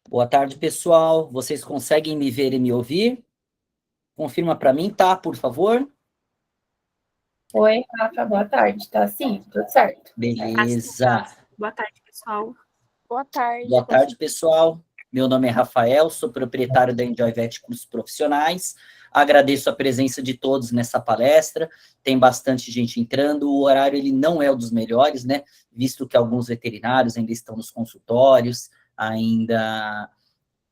Boa tarde, pessoal. Vocês conseguem me ver e me ouvir? Confirma para mim, tá, por favor? Oi, Rafa, boa tarde. Tá sim, tudo certo. Beleza. Boa tarde, pessoal. Boa tarde. Boa tarde, pessoal. Meu nome é Rafael, sou proprietário da Enjoy Vet Cursos Profissionais. Agradeço a presença de todos nessa palestra. Tem bastante gente entrando. O horário ele não é o dos melhores, né? Visto que alguns veterinários ainda estão nos consultórios, ainda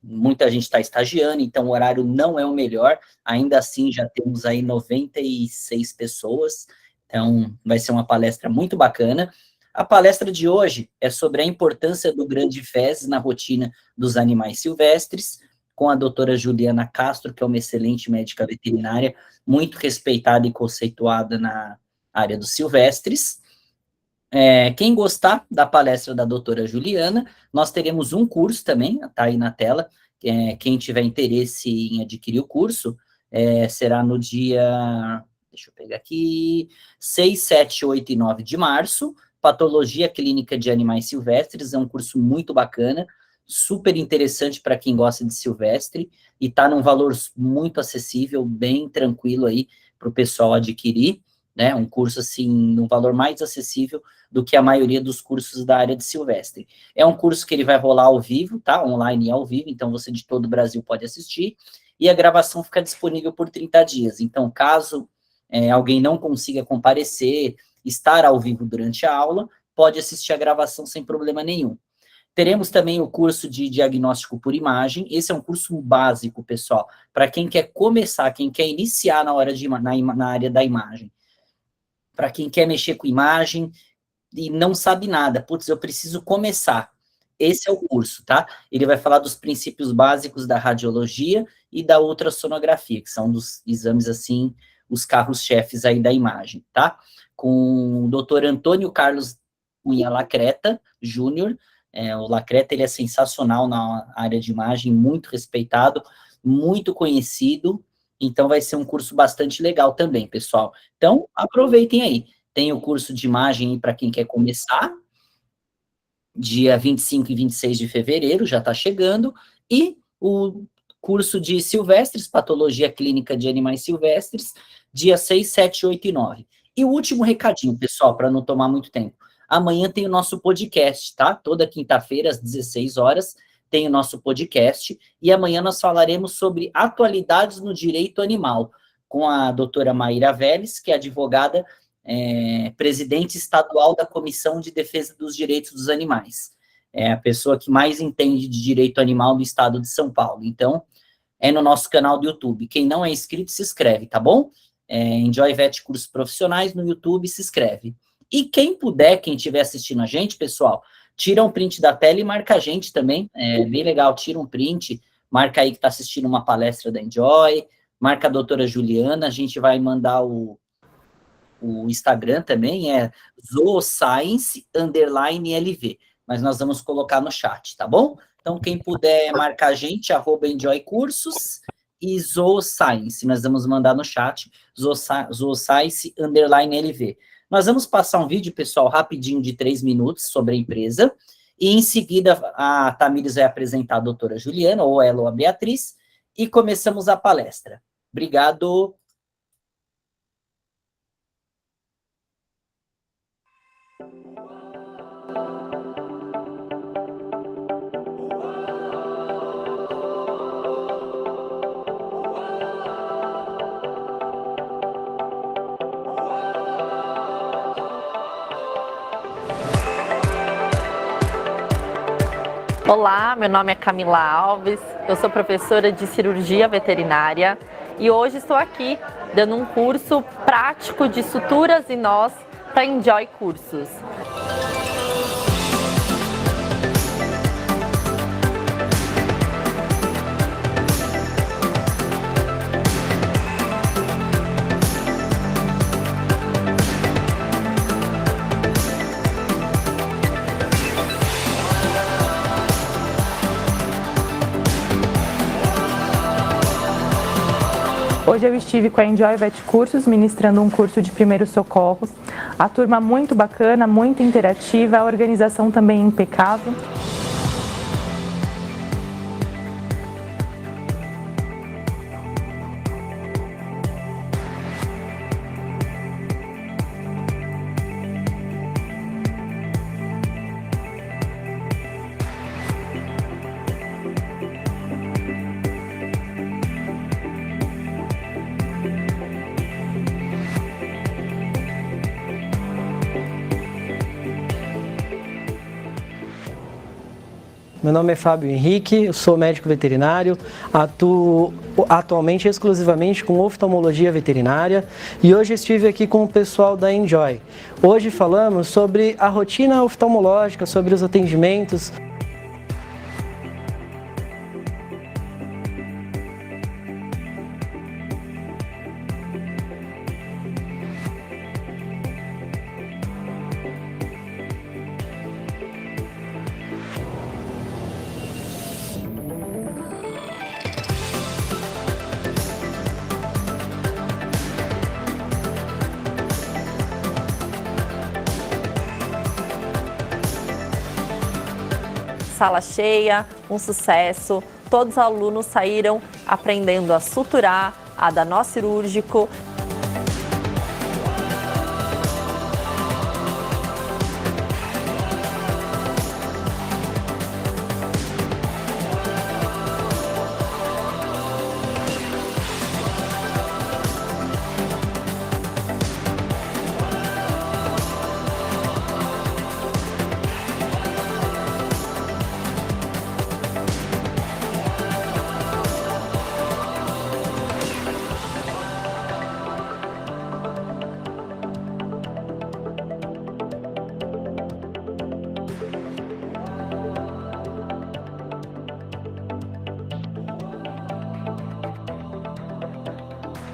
muita gente está estagiando, então o horário não é o melhor. Ainda assim, já temos aí 96 pessoas. Então, vai ser uma palestra muito bacana. A palestra de hoje é sobre a importância do grande fezes na rotina dos animais silvestres, com a doutora Juliana Castro, que é uma excelente médica veterinária, muito respeitada e conceituada na área dos silvestres. Quem gostar da palestra da doutora Juliana, nós teremos um curso também, tá aí na tela. Quem tiver interesse em adquirir o curso, será no dia, deixa eu pegar aqui, 6, 7, 8 e 9 de março, Patologia Clínica de Animais Silvestres, é um curso muito bacana, super interessante para quem gosta de silvestre, e está num valor muito acessível, bem tranquilo aí para o pessoal adquirir, né? Um curso assim, num valor mais acessível do que a maioria dos cursos da área de silvestre. É um curso que ele vai rolar ao vivo, tá? Online e ao vivo, então você de todo o Brasil pode assistir, e a gravação fica disponível por 30 dias. Então, caso alguém não consiga comparecer, estar ao vivo durante a aula, pode assistir a gravação sem problema nenhum. Teremos também o curso de diagnóstico por imagem. Esse é um curso básico, pessoal, para quem quer começar, quem quer iniciar na área da imagem. Para quem quer mexer com imagem e não sabe nada, putz, eu preciso começar. Esse é o curso, tá? Ele vai falar dos princípios básicos da radiologia e da ultrassonografia, que são dos exames, assim, os carros-chefes aí da imagem, tá? Com o doutor Antônio Carlos Cunha Lacreta, Júnior. O Lacreta, ele é sensacional na área de imagem, muito respeitado, muito conhecido, então vai ser um curso bastante legal também, pessoal. Então, aproveitem aí. Tem o curso de imagem para quem quer começar, dia 25 e 26 de fevereiro, já está chegando, e o curso de silvestres, Patologia Clínica de Animais Silvestres, dia 6, 7, 8 e 9. E o último recadinho, pessoal, para não tomar muito tempo. Amanhã tem o nosso podcast, tá? Toda quinta-feira, às 16 horas, tem o nosso podcast, e amanhã nós falaremos sobre atualidades no direito animal, com a doutora Maíra Vélez, que é advogada presidente estadual da Comissão de Defesa dos Direitos dos Animais. É a pessoa que mais entende de direito animal do estado de São Paulo. Então, é no nosso canal do YouTube. Quem não é inscrito, se inscreve, tá bom? Enjoy Vet Cursos Profissionais no YouTube, se inscreve. E quem puder, quem estiver assistindo a gente, pessoal, tira um print da tela e marca a gente também. É bem legal, tira um print, marca aí que está assistindo uma palestra da Enjoy, marca a doutora Juliana, a gente vai mandar o Instagram também, é zooscience_LV, mas nós vamos colocar no chat, tá bom? Então, quem puder marcar a gente, @enjoycursos e zooscience, nós vamos mandar no chat, zooscience_LV. Nós vamos passar um vídeo, pessoal, rapidinho de 3 minutos sobre a empresa, e em seguida a Tamires vai apresentar a doutora Juliana, ou ela ou a Beatriz, e começamos a palestra. Obrigado. Olá, meu nome é Camila Alves, eu sou professora de cirurgia veterinária e hoje estou aqui dando um curso prático de suturas e nós para Enjoy Cursos. Hoje eu estive com a Enjoy Vet Cursos, ministrando um curso de primeiros socorros. A turma muito bacana, muito interativa, a organização também impecável. Meu nome é Fábio Henrique, eu sou médico veterinário, atuo atualmente exclusivamente com oftalmologia veterinária e hoje estive aqui com o pessoal da Enjoy. Hoje falamos sobre a rotina oftalmológica, sobre os atendimentos. Sala cheia, um sucesso. Todos os alunos saíram aprendendo a suturar, a dar nó cirúrgico.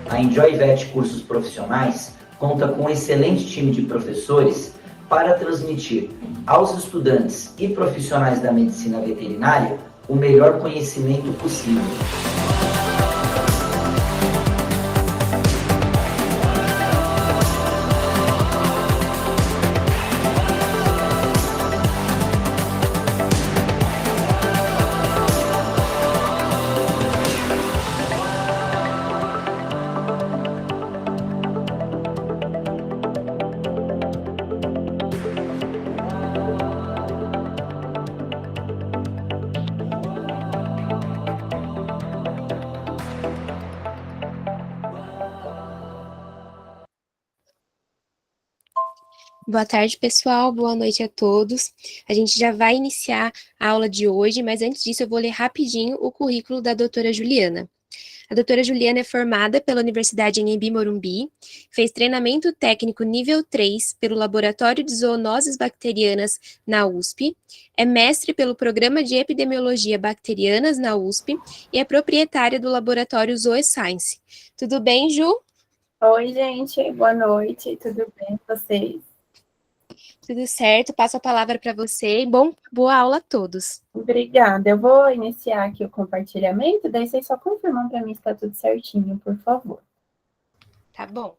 A Enjoy Vet Cursos Profissionais conta com um excelente time de professores para transmitir aos estudantes e profissionais da medicina veterinária o melhor conhecimento possível. Boa tarde, pessoal. Boa noite a todos. A gente já vai iniciar a aula de hoje, mas antes disso eu vou ler rapidinho o currículo da doutora Juliana. A doutora Juliana é formada pela Universidade Anhembi Morumbi, fez treinamento técnico nível 3 pelo Laboratório de Zoonoses Bacterianas na USP, é mestre pelo Programa de Epidemiologia Bacterianas na USP e é proprietária do Laboratório Zooscience. Tudo bem, Ju? Oi, gente. Boa noite. Tudo bem com vocês? Tudo certo, passo a palavra para você e boa aula a todos. Obrigada. Eu vou iniciar aqui o compartilhamento, daí vocês só confirmam para mim se está tudo certinho, por favor. Tá bom.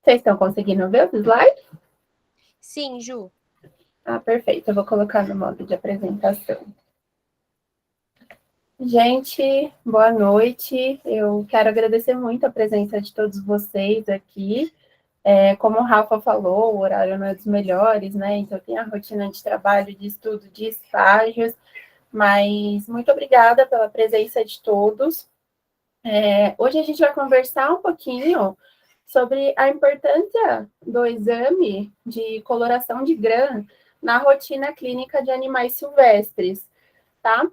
Vocês estão conseguindo ver os slides? Sim, Ju. Ah, perfeito. Eu vou colocar no modo de apresentação. Gente, boa noite. Eu quero agradecer muito a presença de todos vocês aqui. Como o Rafa falou, o horário não é dos melhores, né? Então, tem a rotina de trabalho, de estudo, de estágios. Mas muito obrigada pela presença de todos. Hoje a gente vai conversar um pouquinho sobre a importância do exame de coloração de GRAM na rotina clínica de animais silvestres, tá?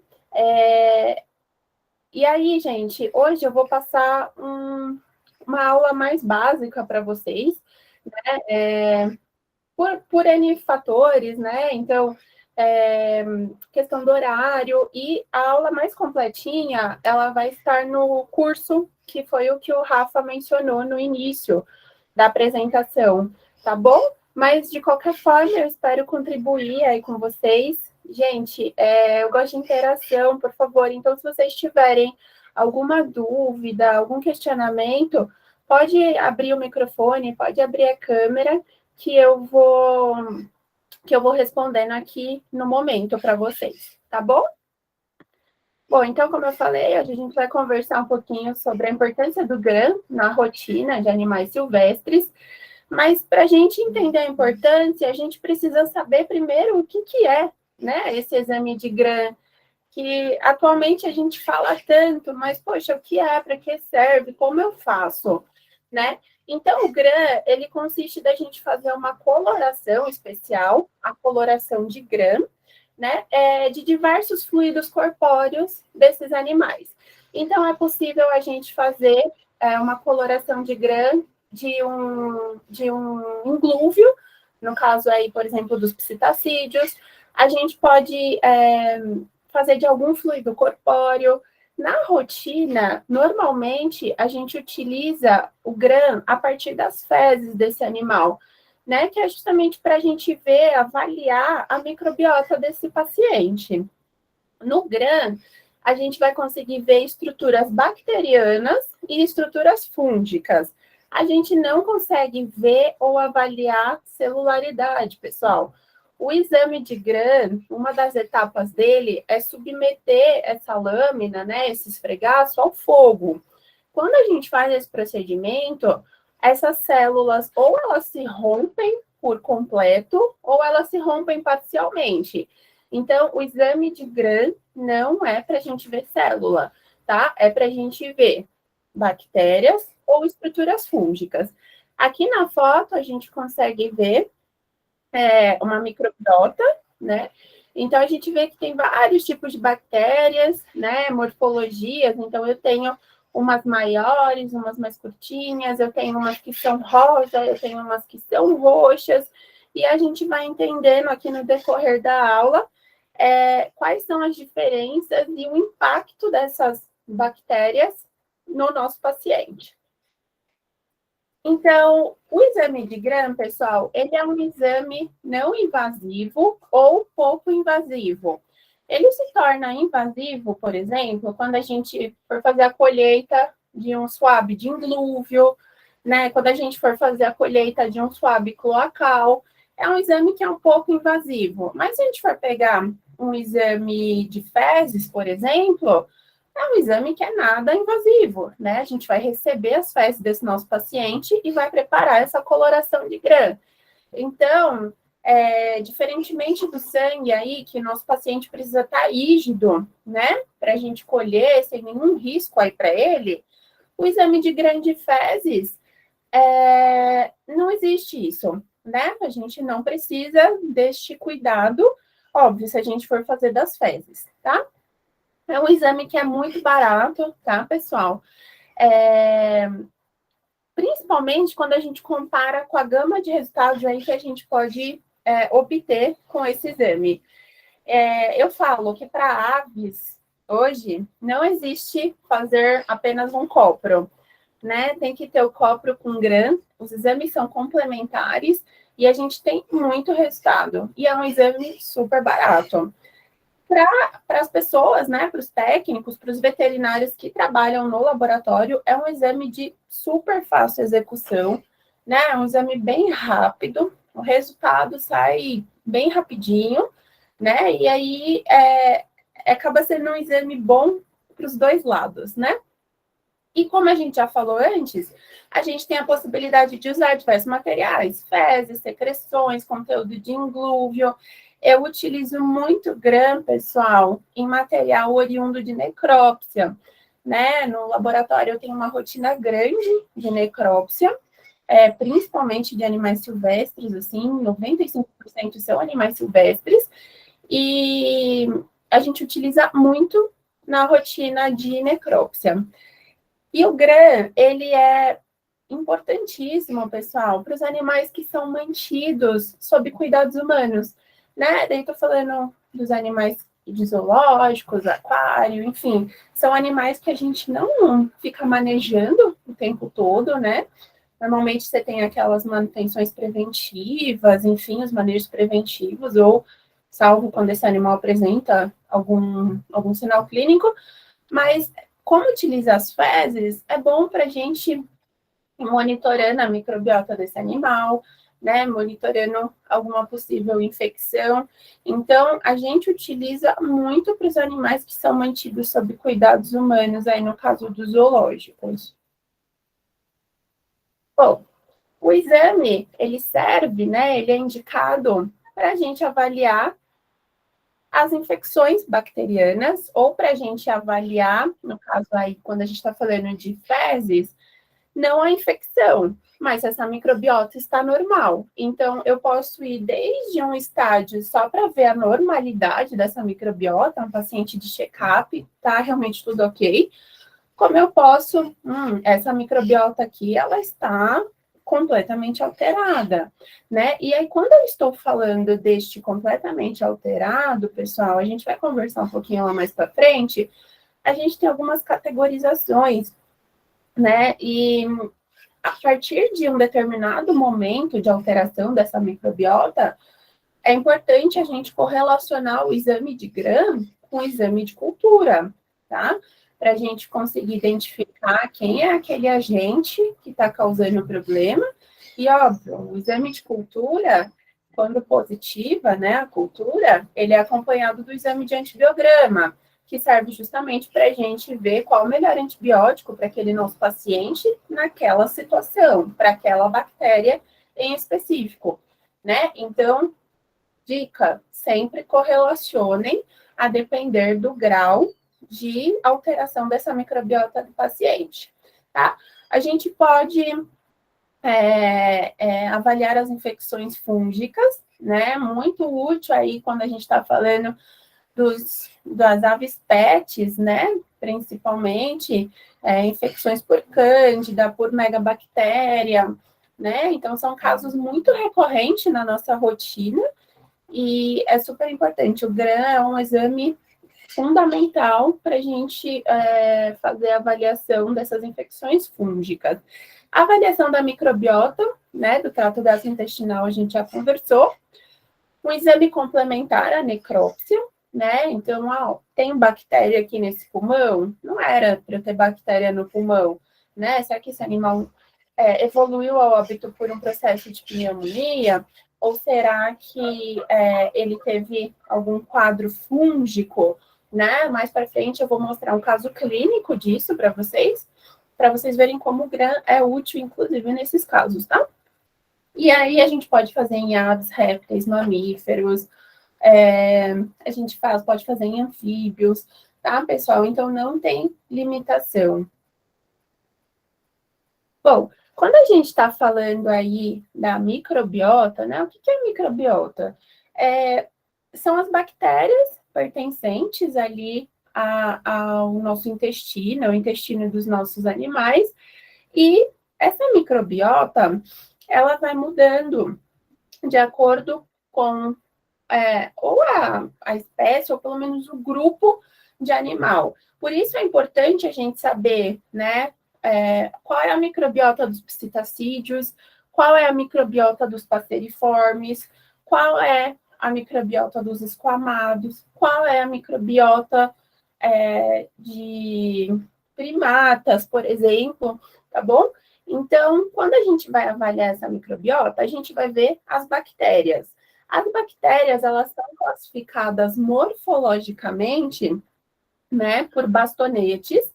E aí, gente, hoje eu vou passar uma aula mais básica para vocês, né? Por N fatores, né? Então, questão do horário, e a aula mais completinha, ela vai estar no curso, que foi o que o Rafa mencionou no início da apresentação, tá bom? Mas, de qualquer forma, eu espero contribuir aí com vocês. Gente, eu gosto de interação, por favor. Então, se vocês tiverem alguma dúvida, algum questionamento, pode abrir o microfone, pode abrir a câmera, que eu vou respondendo aqui no momento para vocês, tá bom? Bom, então, como eu falei, hoje a gente vai conversar um pouquinho sobre a importância do GRAM na rotina de animais silvestres. Mas para a gente entender a importância, a gente precisa saber primeiro o que é, né, esse exame de GRAM, que atualmente a gente fala tanto, mas, poxa, o que é, para que serve, como eu faço, né? Então, o GRAM, ele consiste da gente fazer uma coloração especial, a coloração de GRAM, né, de diversos fluidos corpóreos desses animais. Então, é possível a gente fazer uma coloração de GRAM de um inglúvio, no caso aí, por exemplo, dos psitacídeos. A gente pode fazer de algum fluido corpóreo. Na rotina, normalmente, a gente utiliza o GRAM a partir das fezes desse animal, né? Que é justamente para a gente ver, avaliar a microbiota desse paciente. No GRAM, a gente vai conseguir ver estruturas bacterianas e estruturas fúngicas. A gente não consegue ver ou avaliar celularidade, pessoal. O exame de GRAM, uma das etapas dele é submeter essa lâmina, né, esse esfregaço, ao fogo. Quando a gente faz esse procedimento, essas células ou elas se rompem por completo ou elas se rompem parcialmente. Então, o exame de GRAM não é para a gente ver célula, tá? É para a gente ver bactérias ou estruturas fúngicas. Aqui na foto, a gente consegue ver uma microbiota, né? Então, a gente vê que tem vários tipos de bactérias, né? Morfologias. Então, eu tenho umas maiores, umas mais curtinhas, eu tenho umas que são rosa, eu tenho umas que são roxas, e a gente vai entendendo aqui no decorrer da aula quais são as diferenças e o impacto dessas bactérias no nosso paciente. Então, o exame de GRAM, pessoal, ele é um exame não invasivo ou pouco invasivo. Ele se torna invasivo, por exemplo, quando a gente for fazer a colheita de um swab de inglúvio, né? Quando a gente for fazer a colheita de um swab cloacal, é um exame que é um pouco invasivo. Mas se a gente for pegar um exame de fezes, por exemplo, é um exame que é nada invasivo, né? A gente vai receber as fezes desse nosso paciente e vai preparar essa coloração de GRAM. Então, diferentemente do sangue aí, que nosso paciente precisa estar rígido, né? Para a gente colher sem nenhum risco aí para ele, o exame de GRAM de fezes, não existe isso, né? A gente não precisa deste cuidado, óbvio, se a gente for fazer das fezes, tá? É um exame que é muito barato, tá, pessoal? Principalmente quando a gente compara com a gama de resultados aí que a gente pode obter com esse exame. Eu falo que para aves, hoje, não existe fazer apenas um copro, né? Tem que ter o copro com GRAM, os exames são complementares e a gente tem muito resultado. E é um exame super barato. Para as pessoas, né, para os técnicos, para os veterinários que trabalham no laboratório, é um exame de super fácil execução, né? É um exame bem rápido, o resultado sai bem rapidinho, né? E aí acaba sendo um exame bom para os dois lados, né? E como a gente já falou antes, a gente tem a possibilidade de usar diversos materiais, fezes, secreções, conteúdo de inglúvio. Eu utilizo muito GRAM, pessoal, em material oriundo de necrópsia, né? No laboratório eu tenho uma rotina grande de necrópsia, principalmente de animais silvestres, assim, 95% são animais silvestres, e a gente utiliza muito na rotina de necrópsia. E o GRAM, ele é importantíssimo, pessoal, para os animais que são mantidos sob cuidados humanos, né? Daí estou falando dos animais de zoológicos, aquário, enfim, são animais que a gente não fica manejando o tempo todo, né? Normalmente você tem aquelas manutenções preventivas, enfim, os manejos preventivos, ou salvo quando esse animal apresenta algum sinal clínico, mas como utilizar as fezes, é bom para a gente ir monitorando a microbiota desse animal, né, monitorando alguma possível infecção. Então, a gente utiliza muito para os animais que são mantidos sob cuidados humanos, aí no caso dos zoológicos. Bom, O exame, ele serve, né, ele é indicado para a gente avaliar as infecções bacterianas, ou para a gente avaliar, no caso aí, quando a gente está falando de fezes, não a infecção, mas essa microbiota está normal. Então, eu posso ir desde um estágio só para ver a normalidade dessa microbiota, um paciente de check-up, tá realmente tudo ok, como eu posso, essa microbiota aqui, ela está completamente alterada, né? E aí, quando eu estou falando deste completamente alterado, pessoal, a gente vai conversar um pouquinho lá mais para frente, a gente tem algumas categorizações, né? E a partir de um determinado momento de alteração dessa microbiota, é importante a gente correlacionar o exame de Gram com o exame de cultura, tá? Para a gente conseguir identificar quem é aquele agente que está causando o problema. E, óbvio, o exame de cultura, quando positiva, né, a cultura, ele é acompanhado do exame de antibiograma, que serve justamente para a gente ver qual o melhor antibiótico para aquele nosso paciente naquela situação, para aquela bactéria em específico, né? Então, dica, sempre correlacionem a depender do grau de alteração dessa microbiota do paciente, tá? A gente pode avaliar as infecções fúngicas, né? Muito útil aí quando a gente está falando das aves pets, né? Principalmente infecções por cândida, por megabactéria, né? Então, são casos muito recorrentes na nossa rotina e é super importante. O GRAM é um exame fundamental para a gente fazer a avaliação dessas infecções fúngicas. A avaliação da microbiota, né, do trato gastrointestinal, a gente já conversou. Um exame complementar, a necrópsia, né? Então, tem bactéria aqui nesse pulmão? Não era para eu ter bactéria no pulmão, né? Será que esse animal evoluiu ao óbito por um processo de pneumonia? Ou será que ele teve algum quadro fúngico, né? Mais para frente eu vou mostrar um caso clínico disso para vocês verem como o GRAM é útil, inclusive, nesses casos, tá? E aí a gente pode fazer em aves, répteis, mamíferos, a gente pode fazer em anfíbios, tá, pessoal? Então, não tem limitação. Bom, quando a gente está falando aí da microbiota, né? O que é microbiota? São as bactérias pertencentes ali ao nosso intestino, ao intestino dos nossos animais, e essa microbiota, ela vai mudando de acordo com ou a espécie, ou pelo menos o grupo de animal. Por isso é importante a gente saber, né, qual é a microbiota dos psitacídeos, qual é a microbiota dos passeriformes, qual é a microbiota dos esquamados, qual é a microbiota de primatas, por exemplo, tá bom? Então, quando a gente vai avaliar essa microbiota, a gente vai ver as bactérias. As bactérias, elas são classificadas morfologicamente, né, por bastonetes,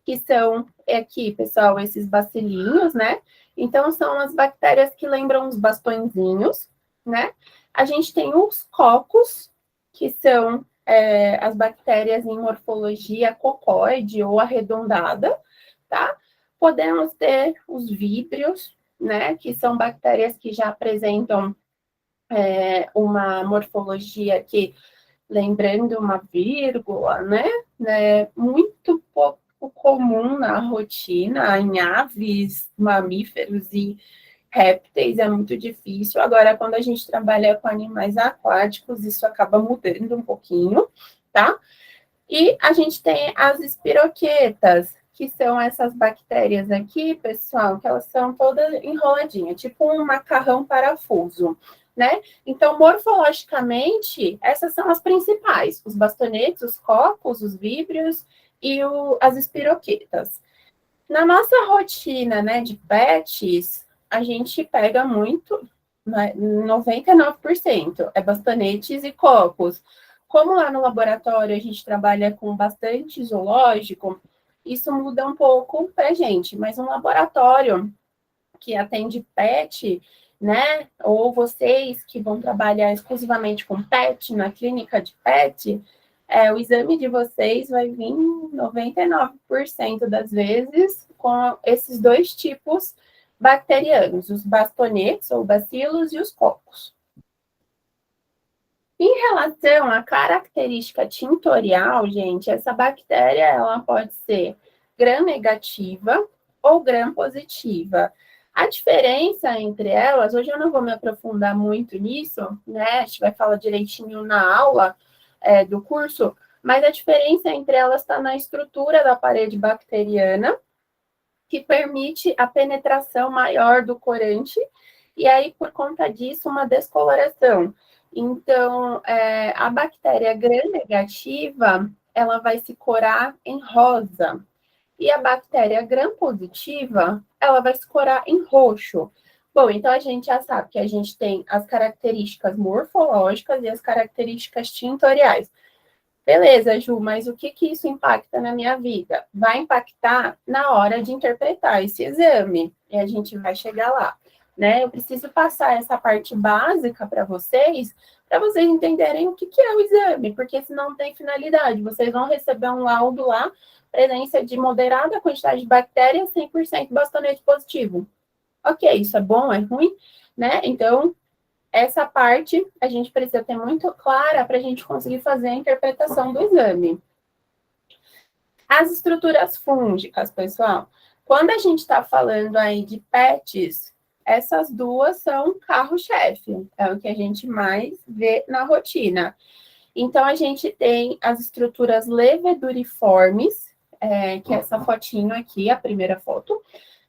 que são aqui, pessoal, esses bacilinhos, né? Então, são as bactérias que lembram os bastõezinhos, né? A gente tem os cocos, que são as bactérias em morfologia cocóide ou arredondada, tá? Podemos ter os víbrios, né? Que são bactérias que já apresentam uma morfologia aqui, lembrando uma vírgula, né? Muito pouco comum na rotina, em aves, mamíferos e répteis, é muito difícil. Agora, quando a gente trabalha com animais aquáticos, isso acaba mudando um pouquinho, tá? E a gente tem as espiroquetas, que são essas bactérias aqui, pessoal, que elas são todas enroladinhas, tipo um macarrão parafuso, né? Então, morfologicamente, essas são as principais, os bastonetes, os cocos, os víbrios e as espiroquetas. Na nossa rotina, né, de pets, a gente pega muito, né, 99%, bastonetes e cocos. Como lá no laboratório a gente trabalha com bastante zoológico, isso muda um pouco para a gente, mas um laboratório que atende PET, né, ou vocês que vão trabalhar exclusivamente com PET, na clínica de PET, o exame de vocês vai vir 99% das vezes com esses dois tipos bacterianos, os bastonetes ou bacilos e os cocos. Em relação à característica tintorial, gente, essa bactéria ela pode ser gram-negativa ou gram-positiva. A diferença entre elas, hoje eu não vou me aprofundar muito nisso, né? A gente vai falar direitinho na aula do curso, mas a diferença entre elas está na estrutura da parede bacteriana, que permite a penetração maior do corante, e aí, por conta disso, uma descoloração. Então, a bactéria gram-negativa, ela vai se corar em rosa. E a bactéria gram-positiva, ela vai se corar em roxo. Bom, então a gente já sabe que a gente tem as características morfológicas e as características tintoriais. Beleza, Ju, mas o que isso impacta na minha vida? Vai impactar na hora de interpretar esse exame. E a gente vai chegar lá, né? Eu preciso passar essa parte básica para vocês entenderem o que é o exame, porque senão não tem finalidade. Vocês vão receber um laudo lá, presença de moderada quantidade de bactérias, 100% bastonete positivo. Ok, isso é bom, é ruim, né? Então, essa parte a gente precisa ter muito clara para a gente conseguir fazer a interpretação do exame. As estruturas fúngicas, pessoal, quando a gente está falando aí de PETs, essas duas são carro-chefe, é o que a gente mais vê na rotina. Então, a gente tem as estruturas leveduriformes, que é essa fotinho aqui, a primeira foto,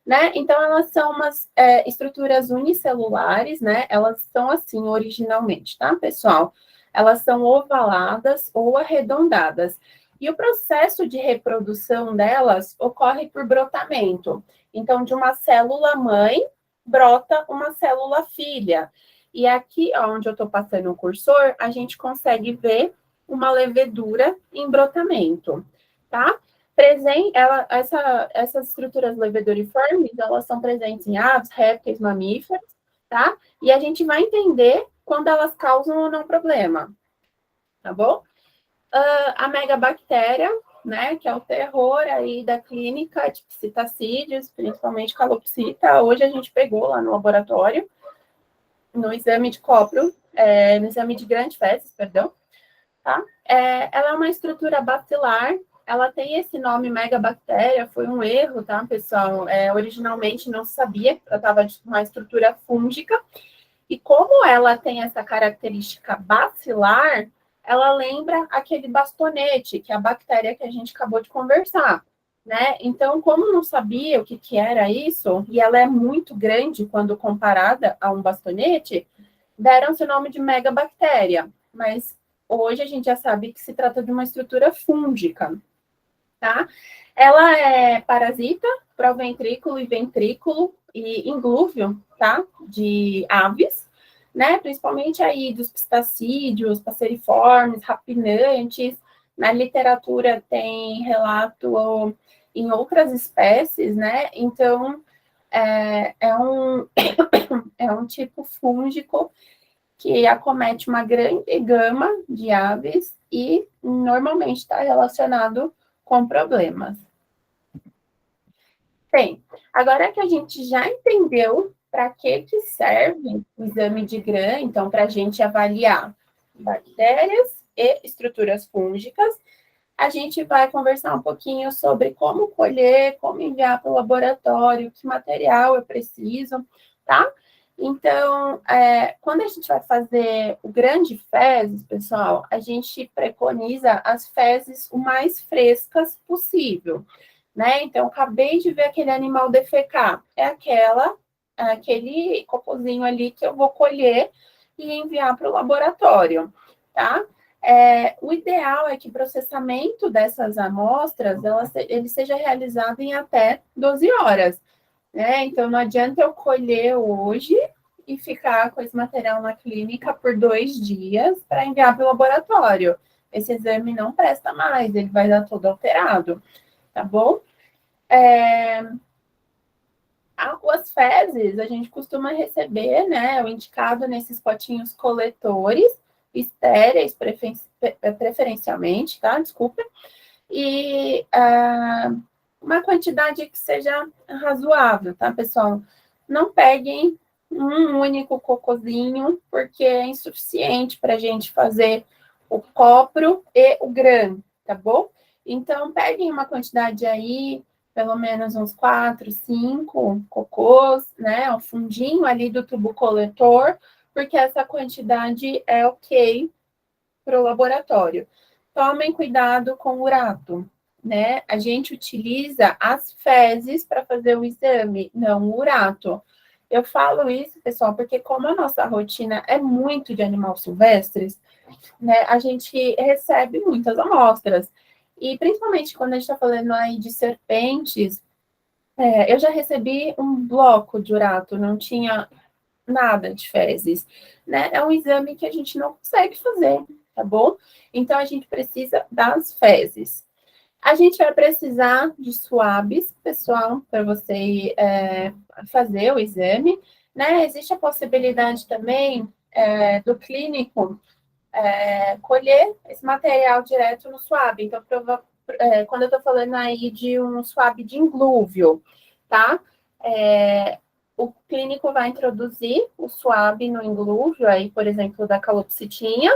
né? Então, elas são umas estruturas unicelulares, né? Elas são assim originalmente, tá, pessoal? Elas são ovaladas ou arredondadas. E o processo de reprodução delas ocorre por brotamento. Então, de uma célula-mãe, brota uma célula-filha. E aqui, onde eu estou passando o cursor, a gente consegue ver uma levedura em brotamento, tá? Essas estruturas leveduriformes, elas são presentes em aves, répteis, mamíferos, tá? E a gente vai entender quando elas causam ou não problema, tá bom? A megabactéria, né, que é o terror aí da clínica de psitacídeos, principalmente calopsita, hoje a gente pegou lá no laboratório, no exame de copro, no exame de grandes fezes, perdão, tá? Ela é uma estrutura bacilar, ela tem esse nome megabactéria, foi um erro, tá, pessoal? Originalmente não se sabia, tratava de uma estrutura fúngica, e como ela tem essa característica bacilar, ela lembra aquele bastonete, que é a bactéria que a gente acabou de conversar, né? Então, como não sabia o que era isso, e ela é muito grande quando comparada a um bastonete, deram-se o nome de megabactéria, mas hoje a gente já sabe que se trata de uma estrutura fúngica, tá? Ela é parasita, proventrículo e ventrículo e inglúvio, tá? De aves, né? Principalmente aí dos pistacídeos, passeriformes, rapinantes. Na literatura tem relato em outras espécies, né? Então, é um tipo fúngico que acomete uma grande gama de aves e normalmente está relacionado com problemas. Bem, agora que a gente já entendeu para que serve o exame de Gram, então, para a gente avaliar bactérias e estruturas fúngicas, a gente vai conversar um pouquinho sobre como colher, como enviar para o laboratório, que material eu preciso, tá? Então, quando a gente vai fazer o grande fezes, pessoal, a gente preconiza as fezes o mais frescas possível, né? Então, acabei de ver aquele animal defecar, aquele cocôzinho ali que eu vou colher e enviar para o laboratório, tá? O ideal é que o processamento dessas amostras, ele seja realizado em até 12 horas, né? Então, não adianta eu colher hoje e ficar com esse material na clínica por 2 dias para enviar para o laboratório. Esse exame não presta mais, ele vai dar todo alterado, tá bom? As fezes, a gente costuma receber, né, o indicado nesses potinhos coletores, estéreis, preferencialmente, tá? Desculpa. E uma quantidade que seja razoável, tá, pessoal? Não peguem um único cocôzinho, porque é insuficiente para a gente fazer o copro e o grã, tá bom? Então, peguem uma quantidade aí, pelo menos uns 4, 5 cocôs, né? O fundinho ali do tubo coletor, porque essa quantidade é ok para o laboratório. Tomem cuidado com o urato, né? A gente utiliza as fezes para fazer o exame, não o urato. Eu falo isso, pessoal, porque como a nossa rotina é muito de animais silvestres, né, a gente recebe muitas amostras. E principalmente quando a gente está falando aí de serpentes, eu já recebi um bloco de urato, não tinha nada de fezes, né? É um exame que a gente não consegue fazer, tá bom? Então, a gente precisa das fezes. A gente vai precisar de swabs, pessoal, para você fazer o exame, né? Existe a possibilidade também do clínico colher esse material direto no swab. Então, quando eu estou falando aí de um swab de inglúvio, tá? O clínico vai introduzir o swab no inglúvio, aí, por exemplo, da calopsitinha,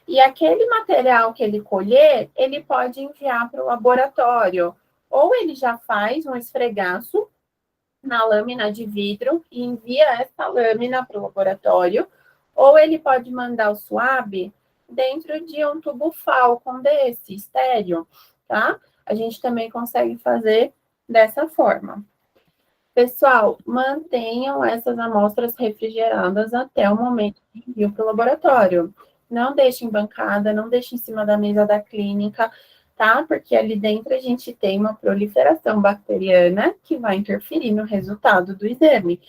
e aquele material que ele colher, ele pode enviar para o laboratório. Ou ele já faz um esfregaço na lâmina de vidro e envia essa lâmina para o laboratório, ou ele pode mandar o swab dentro de um tubo Falcon desse, estéreo, tá? A gente também consegue fazer dessa forma. Pessoal, mantenham essas amostras refrigeradas até o momento de envio para o laboratório. Não deixem em bancada, não deixem em cima da mesa da clínica, tá? Porque ali dentro a gente tem uma proliferação bacteriana que vai interferir no resultado do exame.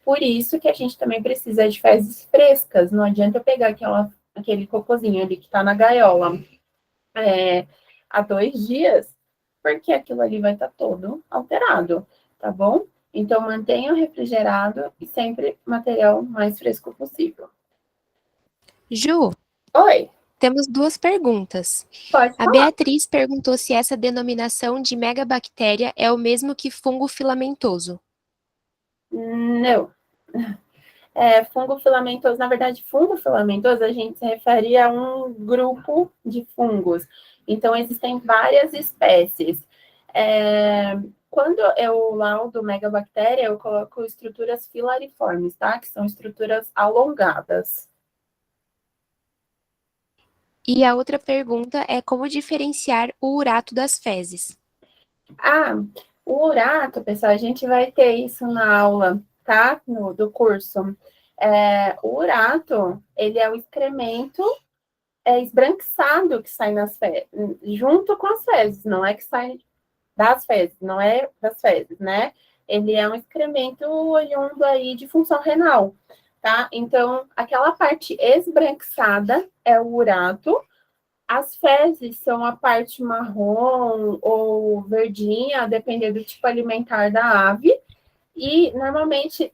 Por isso que a gente também precisa de fezes frescas. Não adianta eu pegar aquele cocôzinho ali que está na gaiola há 2 dias, porque aquilo ali vai estar todo alterado, tá bom? Então, mantenha refrigerado e sempre material mais fresco possível. Ju, Oi, temos 2 perguntas. pode A falar. Beatriz perguntou se essa denominação de megabactéria é o mesmo que fungo filamentoso. Não. Fungo filamentoso, na verdade, fungo filamentoso, a gente se refere a um grupo de fungos. Então, existem várias espécies. Quando eu laudo megabactéria, eu coloco estruturas filariformes, tá? Que são estruturas alongadas. E a outra pergunta é como diferenciar o urato das fezes. O urato, pessoal, a gente vai ter isso na aula, tá? Do curso. O urato, ele é o excremento esbranquiçado que sai nas fezes, junto com as fezes, não é que sai das fezes, não é das fezes, né? Ele é um excremento oriundo aí de função renal, tá? Então, aquela parte esbranquiçada é o urato, as fezes são a parte marrom ou verdinha, dependendo do tipo alimentar da ave, e normalmente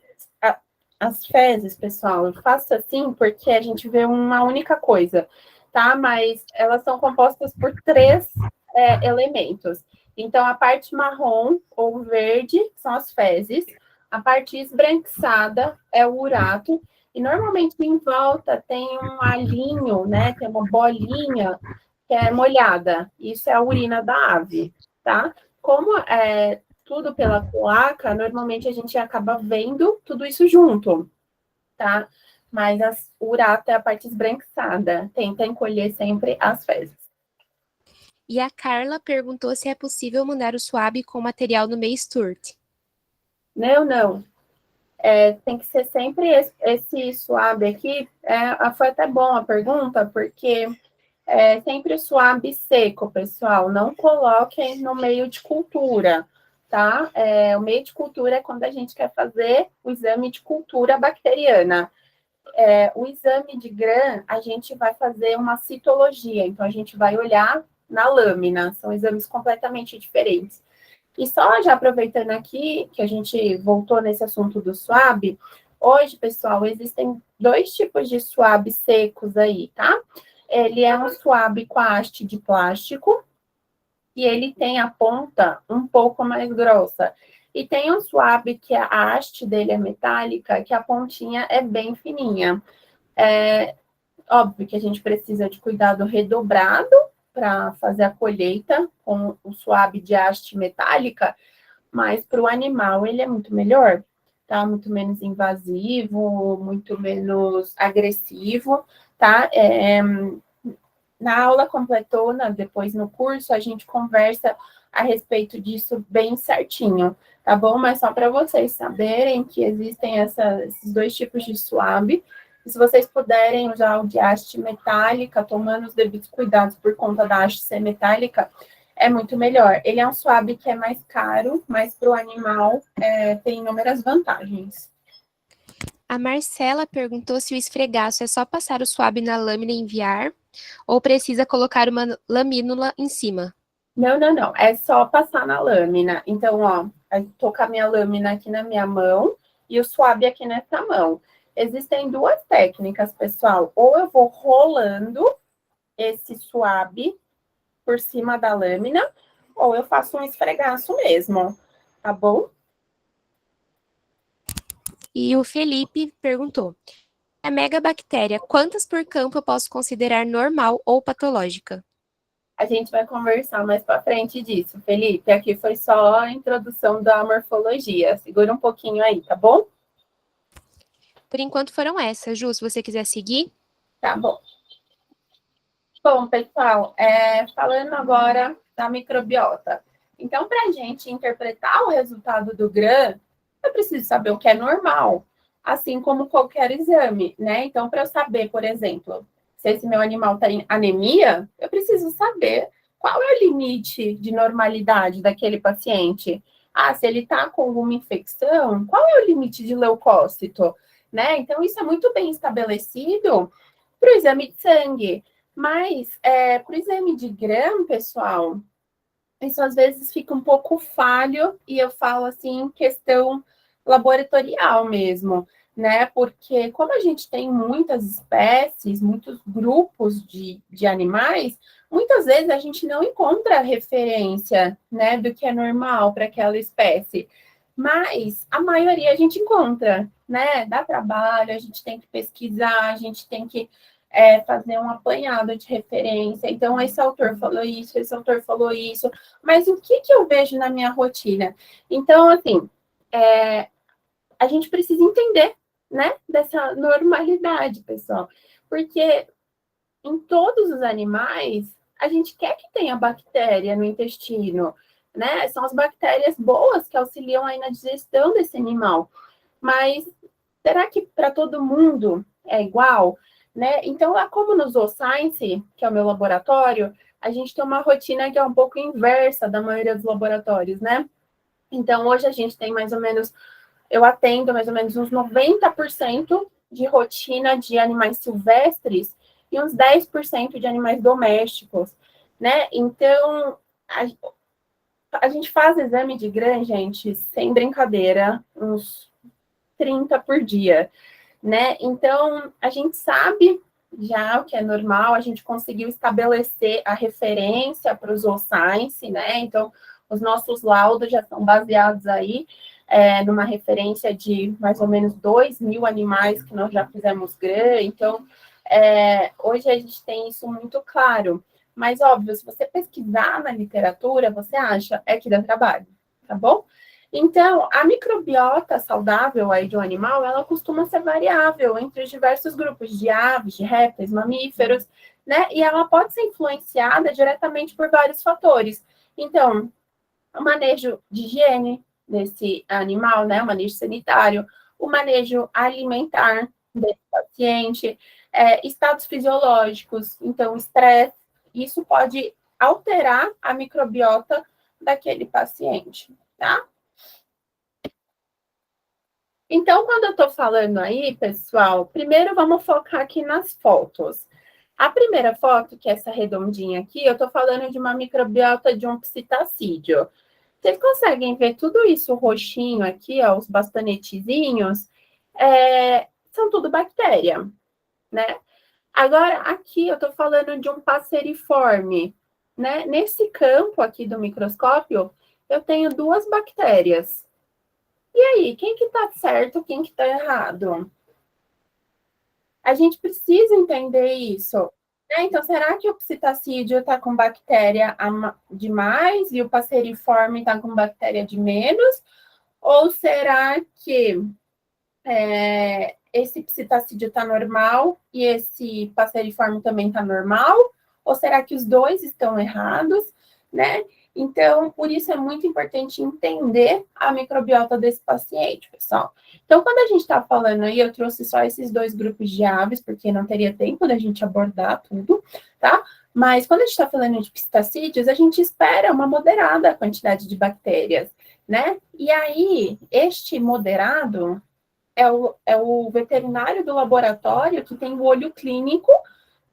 as fezes, pessoal, eu faço assim porque a gente vê uma única coisa, tá? Mas elas são compostas por 3 elementos. Então, a parte marrom ou verde são as fezes, a parte esbranquiçada é o urato, e normalmente em volta tem um alinho, né? Tem uma bolinha que é molhada. Isso é a urina da ave, tá? Como é tudo pela cloaca, normalmente a gente acaba vendo tudo isso junto, tá? Mas o urato é a parte esbranquiçada. Tenta encolher sempre as fezes. E a Carla perguntou se é possível mandar o swab com material no meio Sturt. Não. Tem que ser sempre esse swab aqui. Foi até bom a pergunta, porque sempre o swab seco, pessoal. Não coloquem no meio de cultura, tá? O meio de cultura é quando a gente quer fazer o exame de cultura bacteriana. O exame de GRAM, a gente vai fazer uma citologia. Então, a gente vai olhar na lâmina. São exames completamente diferentes. E só já aproveitando aqui, que a gente voltou nesse assunto do swab, hoje, pessoal, existem 2 tipos de swab secos aí, tá? Ele é um swab com a haste de plástico, e ele tem a ponta um pouco mais grossa. E tem um swab que a haste dele é metálica, que a pontinha é bem fininha. É óbvio que a gente precisa de cuidado redobrado para fazer a colheita com o swab de haste metálica, mas para o animal ele é muito melhor, tá? Muito menos invasivo, muito menos agressivo, tá? Na aula completona, depois no curso, a gente conversa a respeito disso bem certinho, tá bom? Mas só para vocês saberem que existem esses 2 tipos de swab. E se vocês puderem usar o de haste metálica, tomando os devidos cuidados por conta da haste ser metálica, é muito melhor. Ele é um swab que é mais caro, mas para o animal tem inúmeras vantagens. A Marcela perguntou se o esfregaço é só passar o swab na lâmina e enviar, ou precisa colocar uma lamínula em cima? Não. É só passar na lâmina. Então, ó, eu tô com a minha lâmina aqui na minha mão e o swab aqui nessa mão. Existem 2 técnicas, pessoal. Ou eu vou rolando esse swab por cima da lâmina, ou eu faço um esfregaço mesmo, tá bom? E o Felipe perguntou: a megabactéria, quantas por campo eu posso considerar normal ou patológica? A gente vai conversar mais para frente disso, Felipe. Aqui foi só a introdução da morfologia. Segura um pouquinho aí, tá bom? Por enquanto foram essas. Ju, se você quiser seguir. Tá bom. Bom, pessoal, falando agora da microbiota. Então, para a gente interpretar o resultado do GRAM, eu preciso saber o que é normal, assim como qualquer exame, né? Então, para eu saber, por exemplo, se esse meu animal está em anemia, eu preciso saber qual é o limite de normalidade daquele paciente. Ah, se ele está com alguma infecção, qual é o limite de leucócito, né? Então, isso é muito bem estabelecido para o exame de sangue. Mas, para o exame de GRAM, pessoal, isso às vezes fica um pouco falho, e eu falo assim, questão laboratorial mesmo, né? Porque como a gente tem muitas espécies, muitos grupos de animais, muitas vezes a gente não encontra referência, né, do que é normal para aquela espécie. Mas a maioria a gente encontra, né? Dá trabalho, a gente tem que pesquisar, a gente tem que fazer um apanhado de referência. Então, esse autor falou isso, esse autor falou isso. Mas o que eu vejo na minha rotina? Então, assim, a gente precisa entender, né, dessa normalidade, pessoal. Porque em todos os animais, a gente quer que tenha bactéria no intestino, né? São as bactérias boas que auxiliam aí na digestão desse animal. Mas será que para todo mundo é igual? Né? Então, lá como no Zooscience, que é o meu laboratório, a gente tem uma rotina que é um pouco inversa da maioria dos laboratórios, né? Então, hoje a gente tem mais ou menos, eu atendo mais ou menos uns 90% de rotina de animais silvestres e uns 10% de animais domésticos, né? Então, a gente faz exame de GRAM, gente, sem brincadeira, uns 30 por dia, né? Então, a gente sabe já o que é normal, a gente conseguiu estabelecer a referência para o Zooscience, né? Então, os nossos laudos já são baseados aí numa referência de mais ou menos 2.000 animais que nós já fizemos GRAM. Então, hoje a gente tem isso muito claro. Mas, óbvio, se você pesquisar na literatura, você acha, que dá trabalho, tá bom? Então, a microbiota saudável aí de um animal, ela costuma ser variável entre os diversos grupos de aves, de répteis, mamíferos, né? E ela pode ser influenciada diretamente por vários fatores. Então, o manejo de higiene desse animal, né? O manejo sanitário, o manejo alimentar desse paciente, estados fisiológicos, então, estresse, isso pode alterar a microbiota daquele paciente, tá? Então, quando eu estou falando aí, pessoal, primeiro vamos focar aqui nas fotos. A primeira foto, que é essa redondinha aqui, eu estou falando de uma microbiota de um psitacídeo. Vocês conseguem ver tudo isso roxinho aqui, ó, os bastonetezinhos? São tudo bactéria, né? Agora, aqui eu estou falando de um passeriforme, né? Nesse campo aqui do microscópio, eu tenho 2 bactérias. E aí, quem que tá certo, quem que tá errado? A gente precisa entender isso, né? Então, será que o psitacídeo está com bactéria de mais e o passeriforme está com bactéria de menos? Ou será que esse psitacídeo está normal e esse passeriforme também está normal? Ou será que os dois estão errados, né? Então, por isso é muito importante entender a microbiota desse paciente, pessoal. Então, quando a gente está falando aí, eu trouxe só esses 2 grupos de aves, porque não teria tempo da gente abordar tudo, tá? Mas quando a gente está falando de psitacídeos, a gente espera uma moderada quantidade de bactérias, né? E aí, este moderado é o veterinário do laboratório que tem o olho clínico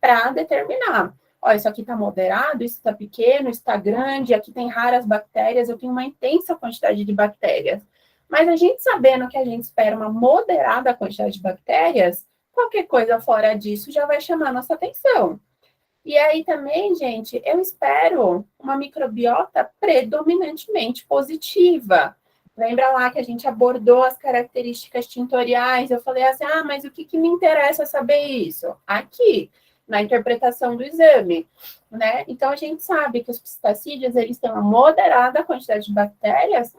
para determinar. Ó, isso aqui está moderado, isso está pequeno, isso está grande, aqui tem raras bactérias, eu tenho uma intensa quantidade de bactérias. Mas a gente sabendo que a gente espera uma moderada quantidade de bactérias, qualquer coisa fora disso já vai chamar nossa atenção. E aí também, gente, eu espero uma microbiota predominantemente positiva. Lembra lá que a gente abordou as características tintoriais? Eu falei assim, mas o que me interessa saber isso? Aqui, na interpretação do exame, né? Então, a gente sabe que os psitacídeos, eles têm uma moderada quantidade de bactérias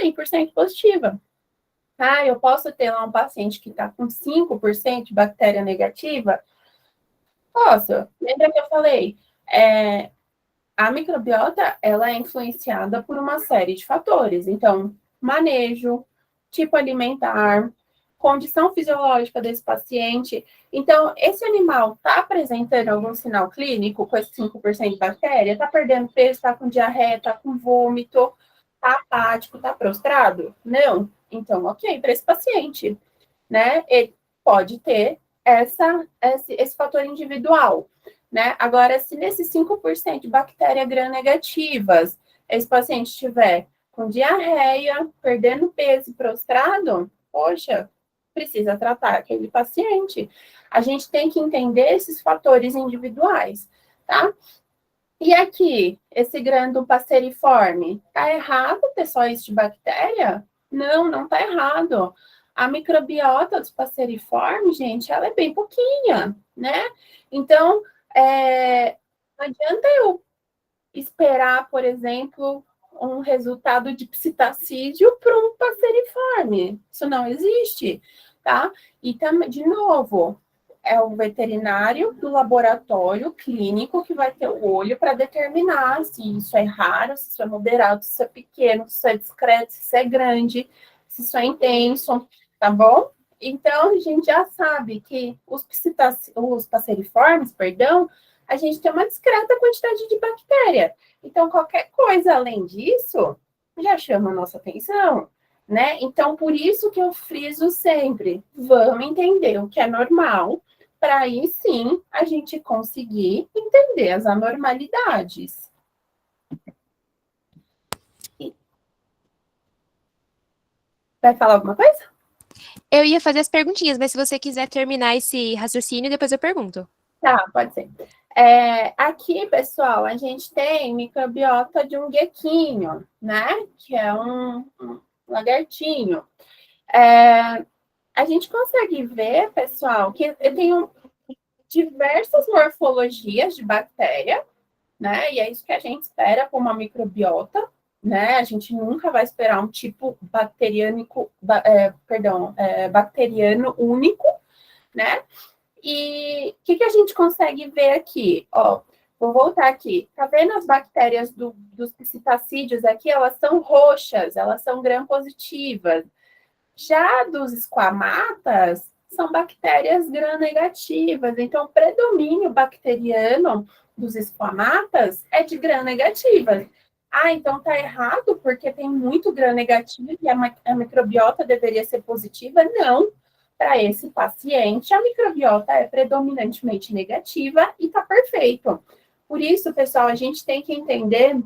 100% positiva. Eu posso ter lá um paciente que está com 5% de bactéria negativa? Posso. Lembra que eu falei? A microbiota, ela é influenciada por uma série de fatores. Então, manejo, tipo alimentar, condição fisiológica desse paciente. Então, esse animal está apresentando algum sinal clínico com esse 5% de bactéria? Está perdendo peso, está com diarreia, está com vômito, está apático, está prostrado? Não. Então, ok, para esse paciente, né? Ele pode ter esse fator individual, né? Agora, se nesses 5% de bactérias gram-negativas, esse paciente estiver com diarreia, perdendo peso e prostrado, poxa, precisa tratar aquele paciente. A gente tem que entender esses fatores individuais, tá? E aqui, esse grânulo passeriforme, tá errado ter só isso de bactéria? Não, não tá errado. A microbiota dos passeriformes, gente, ela é bem pouquinha, né? Então, não adianta eu esperar, por exemplo, um resultado de psitacídeo para um passeriforme. Isso não existe, tá? E também, de novo, é o veterinário do laboratório clínico que vai ter o olho para determinar se isso é raro, se isso é moderado, se isso é pequeno, se isso é discreto, se isso é grande, se isso é intenso, tá bom? Então, a gente já sabe que os passeriformes, a gente tem uma discreta quantidade de bactéria. Então, qualquer coisa além disso já chama a nossa atenção, né? Então, por isso que eu friso sempre, vamos entender o que é normal, para aí sim a gente conseguir entender as anormalidades. Vai falar alguma coisa? Eu ia fazer as perguntinhas, mas se você quiser terminar esse raciocínio, depois eu pergunto. Tá, pode ser. Aqui, pessoal, a gente tem microbiota de um gequinho, né? Que é um lagartinho. A gente consegue ver, pessoal, que eu tenho diversas morfologias de bactéria, né? E é isso que a gente espera para uma microbiota, né? A gente nunca vai esperar um tipo bacteriano único, né? E o que a gente consegue ver aqui? Ó, vou voltar aqui. Tá vendo as bactérias dos psitacídeos aqui? Elas são roxas, elas são gram-positivas. Já dos esquamatas, são bactérias gram-negativas. Então, o predomínio bacteriano dos esquamatas é de gram-negativas. Então tá errado porque tem muito gram-negativo e a microbiota deveria ser positiva? Não. Para esse paciente, a microbiota é predominantemente negativa e tá perfeito. Por isso, pessoal, a gente tem que entender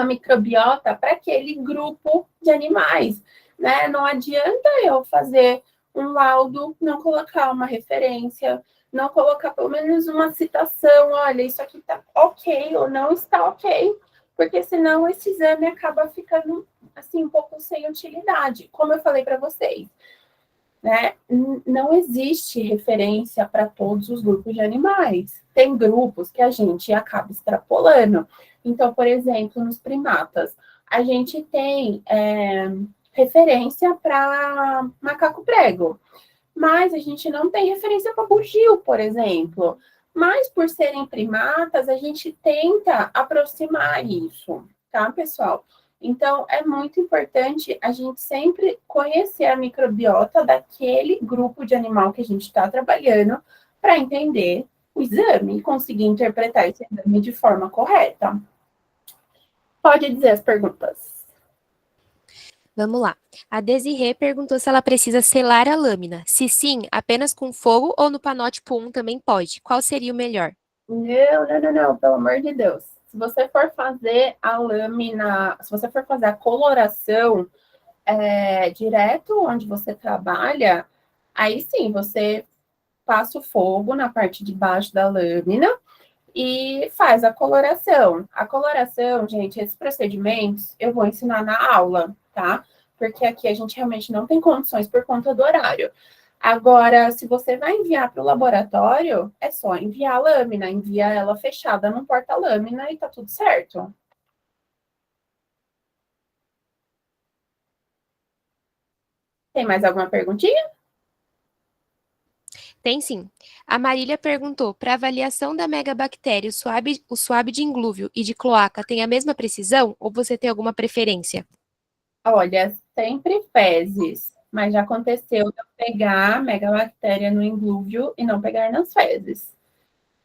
a microbiota para aquele grupo de animais, né? Não adianta eu fazer um laudo, não colocar uma referência, não colocar pelo menos uma citação, olha, isso aqui está ok ou não está ok, porque senão esse exame acaba ficando, assim, um pouco sem utilidade, como eu falei para vocês, né? Não existe referência para todos os grupos de animais. Tem grupos que a gente acaba extrapolando. Então, por exemplo, nos primatas, a gente tem referência para macaco prego, mas a gente não tem referência para bugio, por exemplo. Mas por serem primatas, a gente tenta aproximar isso, tá, pessoal? Então, é muito importante a gente sempre conhecer a microbiota daquele grupo de animal que a gente está trabalhando para entender o exame e conseguir interpretar esse exame de forma correta. Pode dizer as perguntas. Vamos lá. A Desirê perguntou se ela precisa selar a lâmina. Se sim, apenas com fogo ou no panótipo 1 também pode. Qual seria o melhor? Não, pelo amor de Deus. Se você for fazer a lâmina, se você for fazer a coloração direto onde você trabalha, aí sim, você passa o fogo na parte de baixo da lâmina e faz a coloração. A coloração, gente, esses procedimentos eu vou ensinar na aula, tá? Porque aqui a gente realmente não tem condições por conta do horário. Agora, se você vai enviar para o laboratório, é só enviar a lâmina, envia ela fechada num porta-lâmina e tá tudo certo. Tem mais alguma perguntinha? Tem sim. A Marília perguntou, para avaliação da megabactéria, o swab de inglúvio e de cloaca tem a mesma precisão ou você tem alguma preferência? Olha, sempre fezes, mas já aconteceu de eu pegar megabactéria no inglúvio e não pegar nas fezes.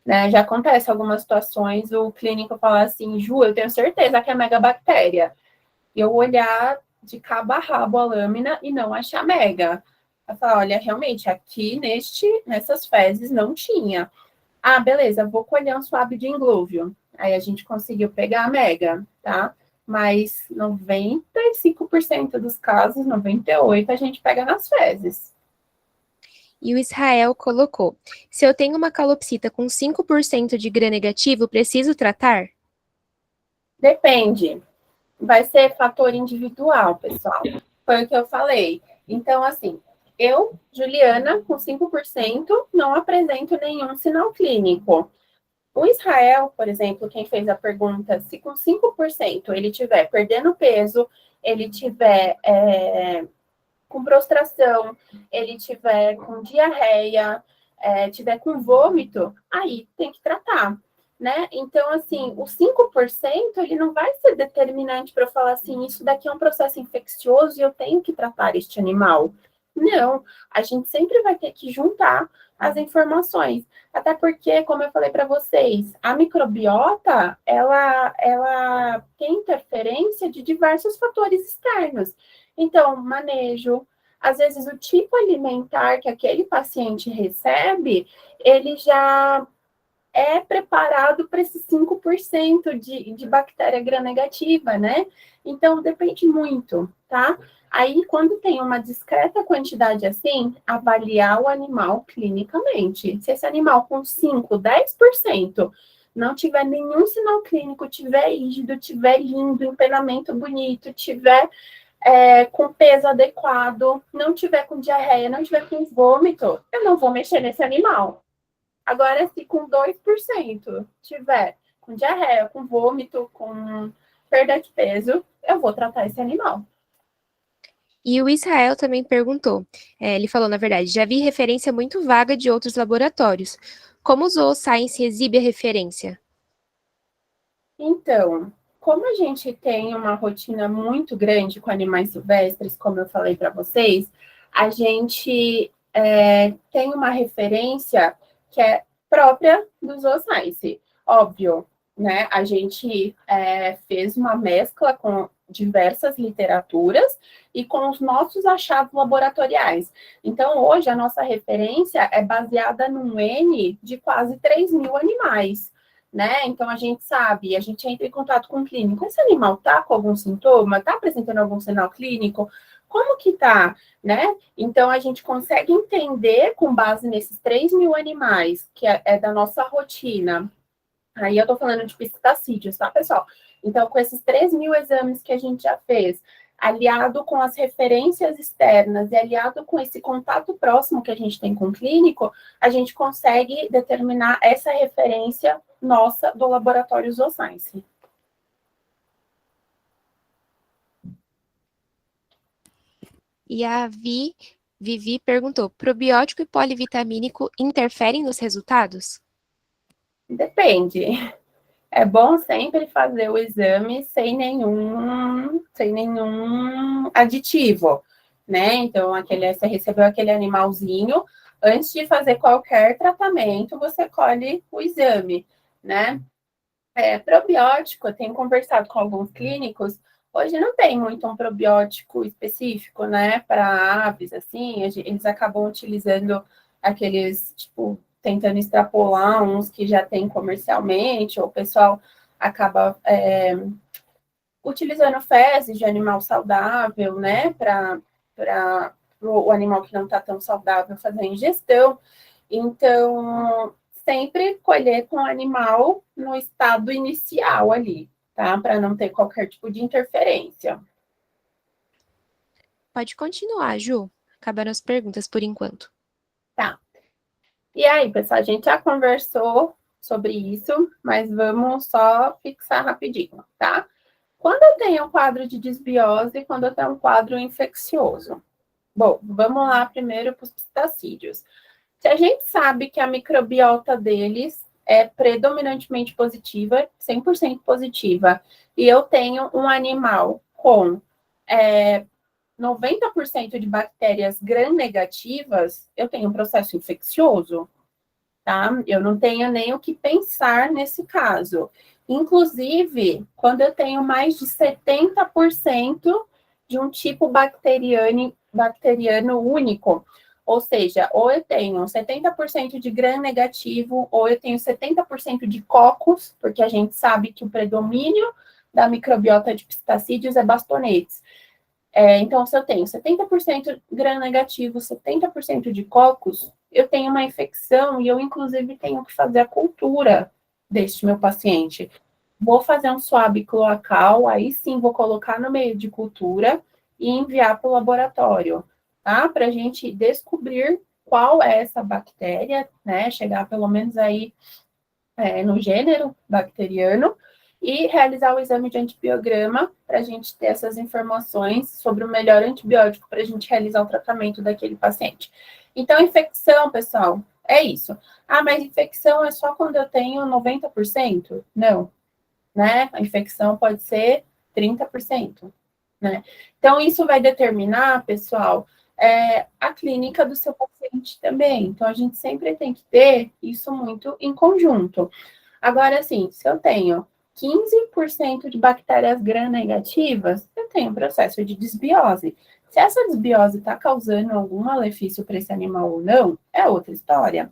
Né? Já acontece algumas situações, o clínico falar assim, Ju, eu tenho certeza que é megabactéria. E eu olhar de cabo a rabo a lâmina e não achar mega. Eu falo, olha, realmente, aqui nessas fezes não tinha. Ah, beleza, vou colher um swab de inglúvio. Aí a gente conseguiu pegar a mega, tá? Mas 95% dos casos, 98%, a gente pega nas fezes. E o Israel colocou, se eu tenho uma calopsita com 5% de gram negativo, preciso tratar? Depende. Vai ser fator individual, pessoal. Foi o que eu falei. Então, assim, eu, Juliana, com 5%, não apresento nenhum sinal clínico. O Israel, por exemplo, quem fez a pergunta, se com 5% ele estiver perdendo peso, ele tiver com prostração, ele tiver com diarreia, tiver com vômito, aí tem que tratar, né? Então, assim, o 5%, ele não vai ser determinante para eu falar assim, isso daqui é um processo infeccioso e eu tenho que tratar este animal. Não, a gente sempre vai ter que juntar as informações. Até porque, como eu falei para vocês, a microbiota, ela tem interferência de diversos fatores externos. Então, manejo, às vezes o tipo alimentar que aquele paciente recebe, ele já é preparado para esses 5% de bactéria gram-negativa, né? Então, depende muito, tá? Aí, quando tem uma discreta quantidade assim, avaliar o animal clinicamente. Se esse animal com 5, 10% não tiver nenhum sinal clínico, tiver rígido, tiver lindo, empenamento bonito, tiver com peso adequado, não tiver com diarreia, não tiver com vômito, eu não vou mexer nesse animal. Agora, se com 2% tiver com diarreia, com vômito, com perda de peso, eu vou tratar esse animal. E o Israel também perguntou, ele falou, na verdade, já vi referência muito vaga de outros laboratórios. Como o Zooscience exibe a referência? Então, como a gente tem uma rotina muito grande com animais silvestres, como eu falei para vocês, a gente tem uma referência que é própria do Zooscience. Óbvio, né? A gente fez uma mescla com diversas literaturas e com os nossos achados laboratoriais. Então, hoje, a nossa referência é baseada num N de quase 3.000 animais. né? Então, a gente sabe, a gente entra em contato com o clínico. Esse animal tá com algum sintoma? Tá apresentando algum sinal clínico? Como que tá, né? Então, a gente consegue entender, com base nesses 3.000 animais, que é da nossa rotina. Aí eu tô falando de pistacídeos, tá, pessoal? Então, com esses 3.000 exames que a gente já fez, aliado com as referências externas e aliado com esse contato próximo que a gente tem com o clínico, a gente consegue determinar essa referência nossa do laboratório Zooscience. E a Vivi perguntou: probiótico e polivitamínico interferem nos resultados? Depende. É bom sempre fazer o exame sem nenhum aditivo, né? Então, você recebeu aquele animalzinho, antes de fazer qualquer tratamento, você colhe o exame, né? Probiótico, eu tenho conversado com alguns clínicos, hoje não tem muito um probiótico específico, né, para aves, assim, eles acabam utilizando aqueles, tipo, tentando extrapolar uns que já tem comercialmente, ou o pessoal acaba utilizando fezes de animal saudável, né, para o animal que não está tão saudável fazer ingestão. Então, sempre colher com o animal no estado inicial ali, tá? Para não ter qualquer tipo de interferência. Pode continuar, Ju. Acabaram as perguntas por enquanto. Tá. E aí, pessoal, a gente já conversou sobre isso, mas vamos só fixar rapidinho, tá? Quando eu tenho um quadro de desbiose e quando eu tenho um quadro infeccioso? Bom, vamos lá primeiro para os pistacídeos. Se a gente sabe que a microbiota deles é predominantemente positiva, 100% positiva, e eu tenho um animal com 90% de bactérias gram-negativas, eu tenho um processo infeccioso, tá? Eu não tenho nem o que pensar nesse caso. Inclusive, quando eu tenho mais de 70% de um tipo bacteriano único, ou seja, ou eu tenho 70% de gram negativo, ou eu tenho 70% de cocos, porque a gente sabe que o predomínio da microbiota de pistacídeos é bastonetes. Então, se eu tenho 70% gram negativo, 70% de cocos, eu tenho uma infecção e eu, inclusive, tenho que fazer a cultura deste meu paciente. Vou fazer um swab cloacal, aí sim vou colocar no meio de cultura e enviar para o laboratório, tá? Para a gente descobrir qual é essa bactéria, né? Chegar pelo menos aí no gênero bacteriano e realizar o exame de antibiograma para a gente ter essas informações sobre o melhor antibiótico para a gente realizar o tratamento daquele paciente. Então, infecção, pessoal, é isso. Ah, mas infecção é só quando eu tenho 90%? Não, né? A infecção pode ser 30%, né? Então, isso vai determinar, pessoal, a clínica do seu paciente também. Então, a gente sempre tem que ter isso muito em conjunto. Agora, assim, se eu tenho 15% de bactérias gram-negativas, eu tenho um processo de desbiose. Se essa desbiose está causando algum malefício para esse animal ou não, é outra história.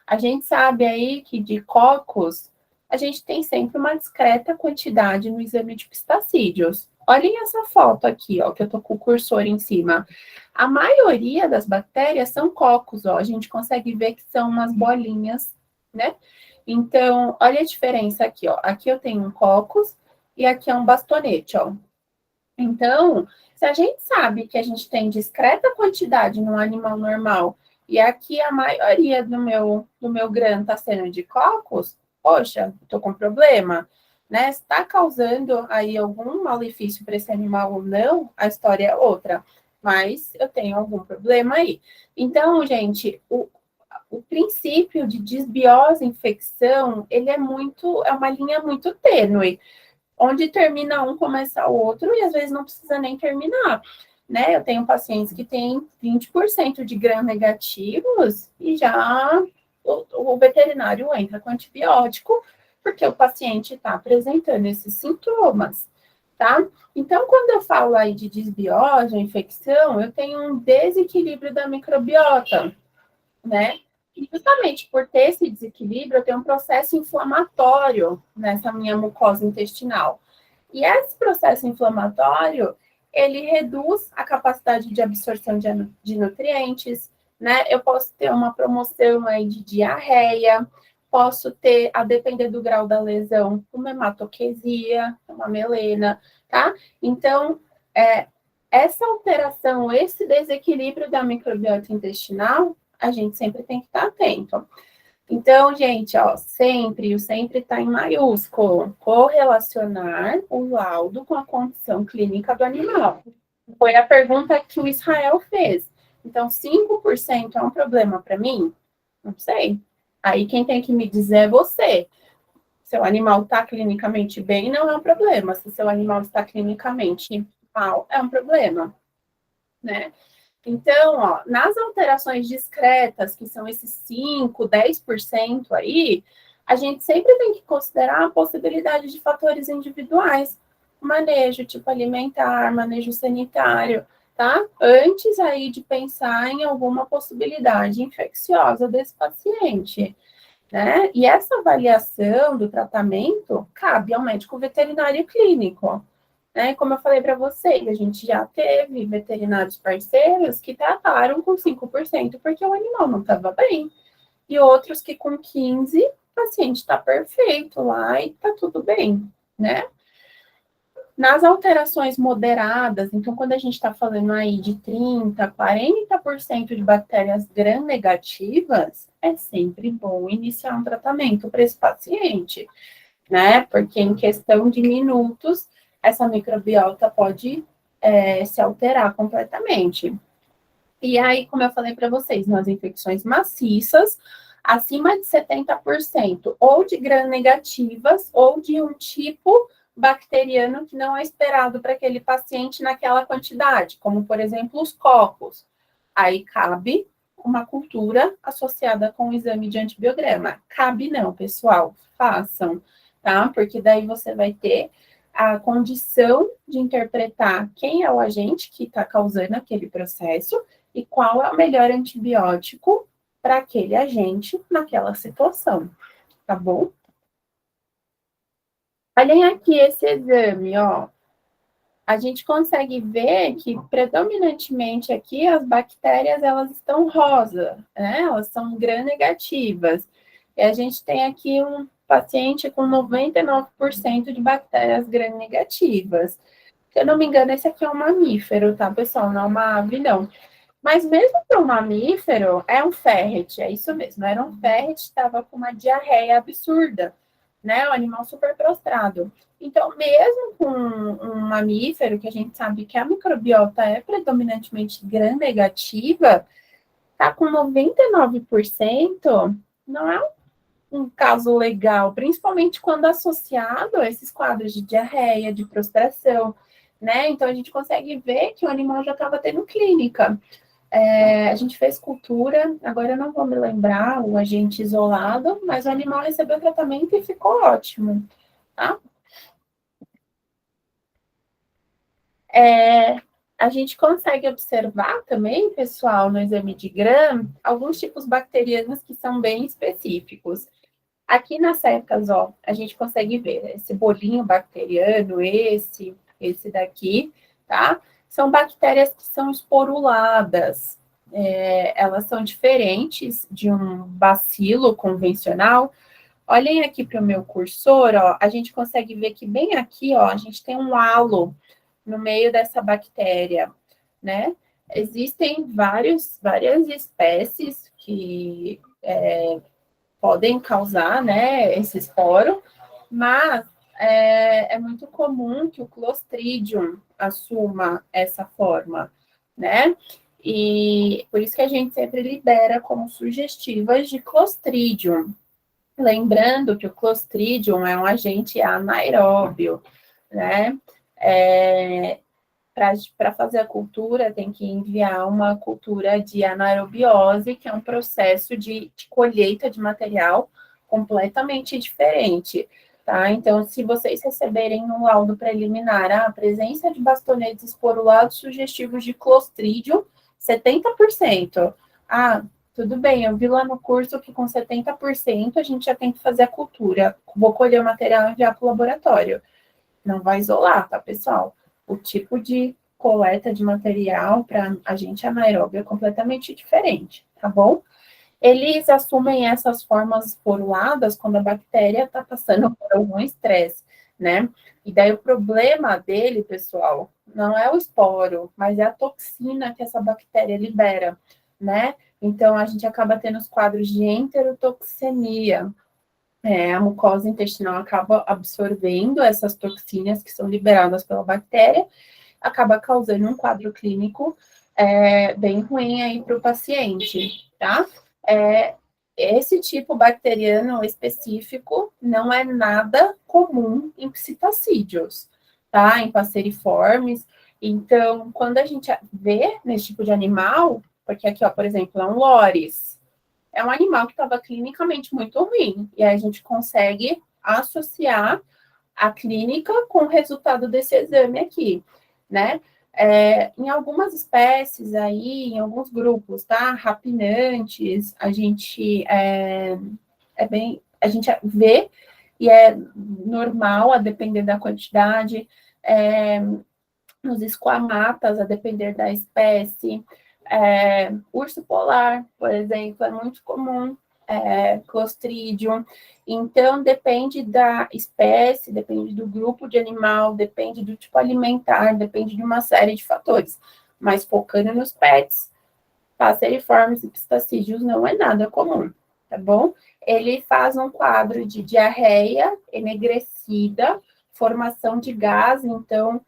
A gente sabe aí que de cocos, a gente tem sempre uma discreta quantidade no exame de pistacídeos. Olhem essa foto aqui, ó, que eu tô com o cursor em cima. A maioria das bactérias são cocos, ó. A gente consegue ver que são umas bolinhas, né? Então, olha a diferença aqui, ó. Aqui eu tenho um cocos e aqui é um bastonete, ó. Então, se a gente sabe que a gente tem discreta quantidade num animal normal e aqui a maioria do meu gram está sendo de cocos, poxa, estou com problema, né? Se está causando aí algum malefício para esse animal ou não, a história é outra. Mas eu tenho algum problema aí. Então, gente, o princípio de desbiose e infecção, ele é uma linha muito tênue. Onde termina um, começa o outro, e às vezes não precisa nem terminar, né? Eu tenho pacientes que têm 20% de gram negativos e já o veterinário entra com antibiótico, porque o paciente está apresentando esses sintomas, tá? Então, quando eu falo aí de desbiose ou infecção, eu tenho um desequilíbrio da microbiota, né? E justamente por ter esse desequilíbrio, eu tenho um processo inflamatório nessa minha mucosa intestinal. E esse processo inflamatório, ele reduz a capacidade de absorção de nutrientes, né? Eu posso ter uma promoção aí de diarreia, posso ter, a depender do grau da lesão, uma hematoquesia, uma melena, tá? Então, essa alteração, esse desequilíbrio da microbiota intestinal, a gente sempre tem que estar atento. Então, gente, ó, sempre, o sempre está em maiúsculo, correlacionar o laudo com a condição clínica do animal. Foi a pergunta que o Israel fez. Então, 5% é um problema para mim? Não sei. Aí quem tem que me dizer é você. Seu animal está clinicamente bem, não é um problema. Se seu animal está clinicamente mal, é um problema, né? Então, ó, nas alterações discretas, que são esses 5, 10% aí, a gente sempre tem que considerar a possibilidade de fatores individuais. Manejo tipo alimentar, manejo sanitário, tá? Antes aí de pensar em alguma possibilidade infecciosa desse paciente, né? E essa avaliação do tratamento cabe ao médico veterinário clínico. Né? Como eu falei para vocês, a gente já teve veterinários parceiros que trataram com 5% porque o animal não estava bem. E outros que com 15% o paciente está perfeito lá e está tudo bem, né? Nas alterações moderadas, então quando a gente está falando aí de 30%, 40% de bactérias gram-negativas, é sempre bom iniciar um tratamento para esse paciente, né? Porque em questão de minutos, essa microbiota pode se alterar completamente. E aí, como eu falei para vocês, nas infecções maciças, acima de 70%, ou de gram-negativas, ou de um tipo bacteriano que não é esperado para aquele paciente naquela quantidade, como, por exemplo, os cocos. Aí cabe uma cultura associada com o exame de antibiograma. Cabe não, pessoal, façam, tá? Porque daí você vai ter a condição de interpretar quem é o agente que está causando aquele processo e qual é o melhor antibiótico para aquele agente naquela situação, tá bom? Olhem aqui esse exame, ó. A gente consegue ver que predominantemente aqui as bactérias elas estão rosa, né? Elas são gram-negativas. E a gente tem aqui um paciente com 99% de bactérias gram-negativas. Se eu não me engano, esse aqui é um mamífero, tá, pessoal? Não é uma ave, não. Mas mesmo para um mamífero, é um ferret, é isso mesmo. Era um ferret, estava com uma diarreia absurda, né? O animal super prostrado. Então, mesmo com um mamífero, que a gente sabe que a microbiota é predominantemente gram-negativa, tá com 99%, não é um caso legal, principalmente quando associado a esses quadros de diarreia, de prostração, né? Então, a gente consegue ver que o animal já estava tendo clínica. A gente fez cultura, agora eu não vou me lembrar o agente isolado, mas o animal recebeu tratamento e ficou ótimo, tá? A gente consegue observar também, pessoal, no exame de Gram, alguns tipos bacterianos que são bem específicos. Aqui nas secas, ó, a gente consegue ver esse bolinho bacteriano, esse daqui, tá? São bactérias que são esporuladas. Elas são diferentes de um bacilo convencional. Olhem aqui para o meu cursor, ó, a gente consegue ver que bem aqui, ó, a gente tem um halo no meio dessa bactéria, né? Existem várias espécies que podem causar, né, esse esporo, mas é muito comum que o Clostridium assuma essa forma, né? E por isso que a gente sempre libera como sugestivas de Clostridium. Lembrando que o Clostridium é um agente anaeróbio, né? Para fazer a cultura, tem que enviar uma cultura de anaerobiose, que é um processo de colheita de material completamente diferente, tá? Então, se vocês receberem um laudo preliminar a presença de bastonetes esporulados sugestivos de Clostridium, 70%. tudo bem, eu vi lá no curso que com 70% a gente já tem que fazer a cultura. Vou colher o material e enviar para o laboratório. Não vai isolar, tá, pessoal? O tipo de coleta de material para agente anaeróbio é completamente diferente, tá bom? Eles assumem essas formas esporuladas quando a bactéria está passando por algum estresse, né? E daí o problema dele, pessoal, não é o esporo, mas é a toxina que essa bactéria libera, né? Então, a gente acaba tendo os quadros de enterotoxemia. A mucosa intestinal acaba absorvendo essas toxinas que são liberadas pela bactéria, acaba causando um quadro clínico bem ruim aí para o paciente, tá? Esse tipo bacteriano específico não é nada comum em psitacídeos, tá? Em passeriformes. Então, quando a gente vê nesse tipo de animal, porque aqui, ó, por exemplo, é um loris, é um animal que estava clinicamente muito ruim, e aí a gente consegue associar a clínica com o resultado desse exame aqui, né? Em algumas espécies aí, em alguns grupos, tá? Rapinantes, a gente a gente vê e é normal a depender da quantidade, nos esquamatas, a depender da espécie, urso polar, por exemplo, é muito comum, Clostridium. Então, depende da espécie, depende do grupo de animal, depende do tipo alimentar, depende de uma série de fatores. Mas focando nos pets, passeriformes e pistacídeos não é nada comum, tá bom? Ele faz um quadro de diarreia enegrecida, formação de gás, então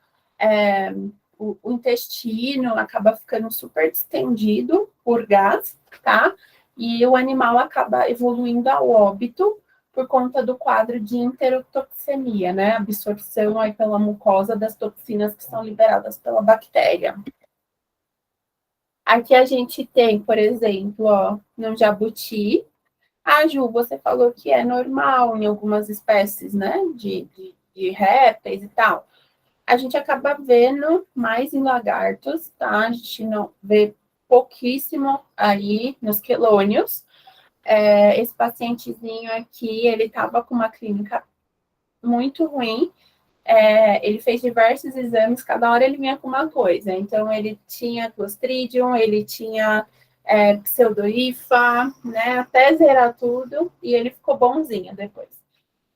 o intestino acaba ficando super distendido por gás, tá? E o animal acaba evoluindo ao óbito por conta do quadro de enterotoxemia, né? Absorção aí pela mucosa das toxinas que são liberadas pela bactéria. Aqui a gente tem, por exemplo, ó, no jabuti. Ju, você falou que é normal em algumas espécies, né? De répteis e tal. A gente acaba vendo mais em lagartos, tá? A gente não vê pouquíssimo aí nos quelônios. Esse pacientezinho aqui, ele estava com uma clínica muito ruim. Ele fez diversos exames, cada hora ele vinha com uma coisa. Então, ele tinha Clostridium, ele tinha pseudohifa, né? Até zerar tudo, e ele ficou bonzinho depois.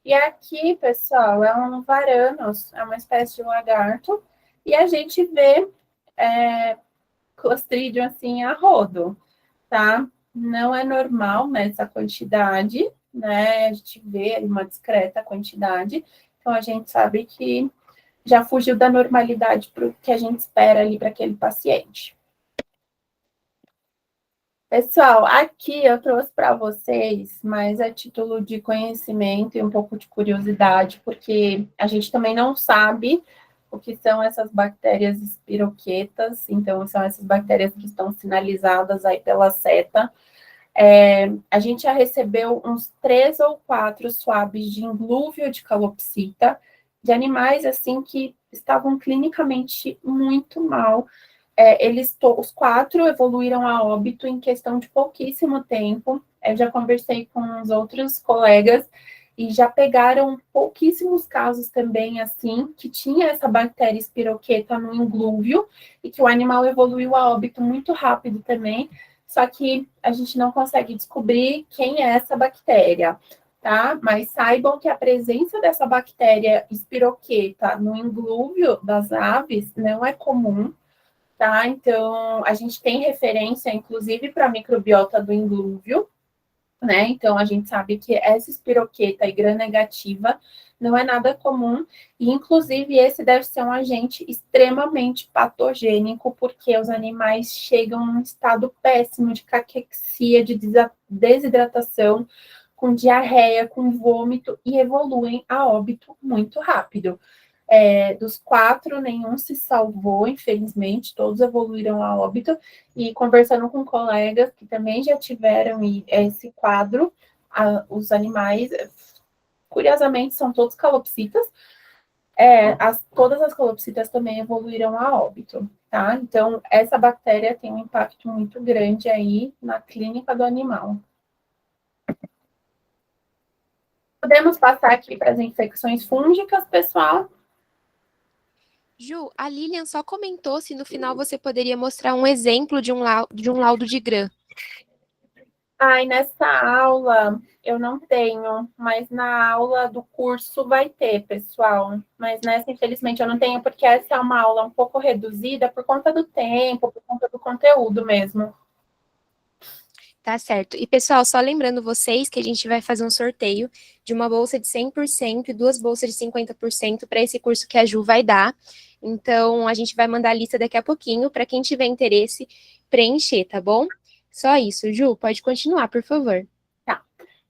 E aqui, pessoal, é um varanos, é uma espécie de lagarto, e a gente vê Clostridium assim a rodo, tá? Não é normal nessa quantidade, né? A gente vê uma discreta quantidade, então a gente sabe que já fugiu da normalidade para o que a gente espera ali para aquele paciente. Pessoal, aqui eu trouxe para vocês, mas a título de conhecimento e um pouco de curiosidade, porque a gente também não sabe o que são essas bactérias espiroquetas, então são essas bactérias que estão sinalizadas aí pela seta. A gente já recebeu uns 3 ou 4 swabs de inglúvio de calopsita, de animais assim que estavam clinicamente muito mal. Os 4 evoluíram a óbito em questão de pouquíssimo tempo. Eu já conversei com os outros colegas e já pegaram pouquíssimos casos também, assim, que tinha essa bactéria espiroqueta no inglúvio e que o animal evoluiu a óbito muito rápido também, só que a gente não consegue descobrir quem é essa bactéria, tá? Mas saibam que a presença dessa bactéria espiroqueta no inglúvio das aves não é comum, tá? Então, a gente tem referência, inclusive, para a microbiota do inglúvio, né? Então, a gente sabe que essa espiroqueta e gram-negativa não é nada comum, e, inclusive, esse deve ser um agente extremamente patogênico, porque os animais chegam num estado péssimo de caquexia, de desidratação, com diarreia, com vômito, e evoluem a óbito muito rápido. Dos 4, nenhum se salvou, infelizmente, todos evoluíram a óbito, e conversando com colegas que também já tiveram esse quadro, os animais, curiosamente, são todos calopsitas, Todas as calopsitas também evoluíram a óbito, tá? Então, essa bactéria tem um impacto muito grande aí na clínica do animal. Podemos passar aqui para as infecções fúngicas, pessoal? Ju, a Lilian só comentou se no final você poderia mostrar um exemplo de um laudo de Gram. Nessa aula eu não tenho, mas na aula do curso vai ter, pessoal. Mas nessa, infelizmente, eu não tenho, porque essa é uma aula um pouco reduzida por conta do tempo, por conta do conteúdo mesmo. Tá certo. E, pessoal, só lembrando vocês que a gente vai fazer um sorteio de uma bolsa de 100% e 2 bolsas de 50% para esse curso que a Ju vai dar. Então, a gente vai mandar a lista daqui a pouquinho para quem tiver interesse preencher, tá bom? Só isso. Ju, pode continuar, por favor. Tá.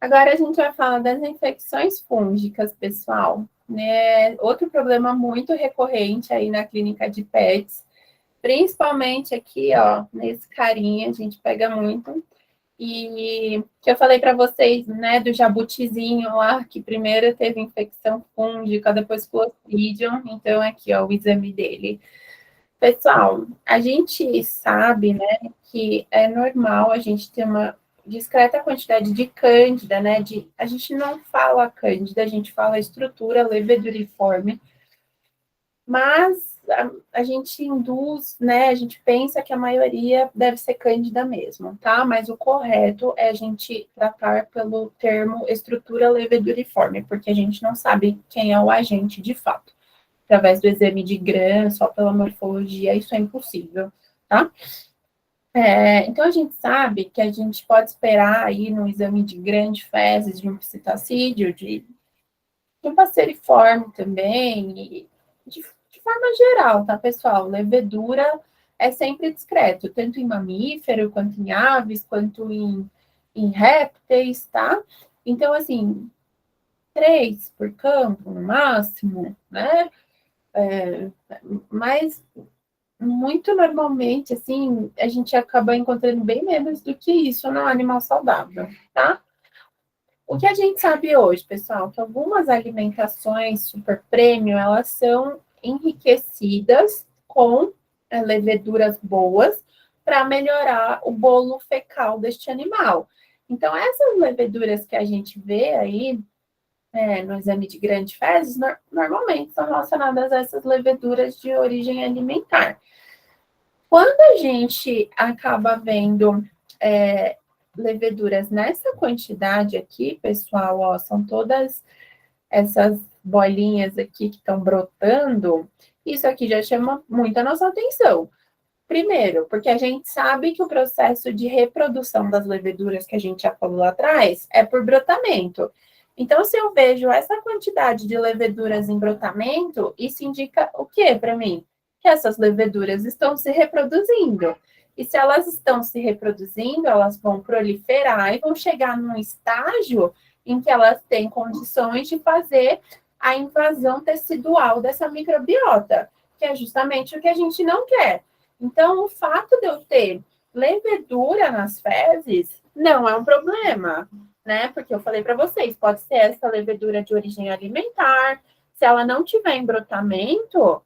Agora a gente vai falar das infecções fúngicas, pessoal. Né? Outro problema muito recorrente aí na clínica de pets, principalmente aqui, ó, nesse carinha, a gente pega muito. E que eu falei para vocês, né, do jabutizinho lá, que primeiro teve infecção fúngica, depois Clostridium, então aqui, ó, o exame dele. Pessoal, a gente sabe, né, que é normal a gente ter uma discreta quantidade de cândida, né, a gente não fala cândida, a gente fala estrutura leveduriforme, mas a gente induz, né, a gente pensa que a maioria deve ser cândida mesmo, tá? Mas o correto é a gente tratar pelo termo estrutura leveduriforme, porque a gente não sabe quem é o agente de fato. Através do exame de Gram, só pela morfologia, isso é impossível, tá? Então, a gente sabe que a gente pode esperar aí no exame de Gram de fezes, de um psitacídeo, de um passeriforme também, e de forma geral, tá, pessoal? Levedura é sempre discreto, tanto em mamífero, quanto em aves, quanto em répteis, tá? Então, assim, 3 por campo, no máximo, né? Mas, muito normalmente, assim, a gente acaba encontrando bem menos do que isso no animal saudável, tá? O que a gente sabe hoje, pessoal, que algumas alimentações super premium, elas são enriquecidas com leveduras boas para melhorar o bolo fecal deste animal. Então, essas leveduras que a gente vê aí no exame de Gram de fezes, normalmente são relacionadas a essas leveduras de origem alimentar. Quando a gente acaba vendo leveduras nessa quantidade aqui, pessoal, ó, são todas essas bolinhas aqui que estão brotando, isso aqui já chama muito a nossa atenção. Primeiro, porque a gente sabe que o processo de reprodução das leveduras que a gente já falou lá atrás é por brotamento. Então, se eu vejo essa quantidade de leveduras em brotamento, isso indica o quê para mim? Que essas leveduras estão se reproduzindo. E se elas estão se reproduzindo, elas vão proliferar e vão chegar num estágio em que elas têm condições de fazer a invasão tecidual dessa microbiota, que é justamente o que a gente não quer. Então, o fato de eu ter levedura nas fezes não é um problema, né? Porque eu falei para vocês, pode ser essa levedura de origem alimentar. Se ela não tiver em brotamento,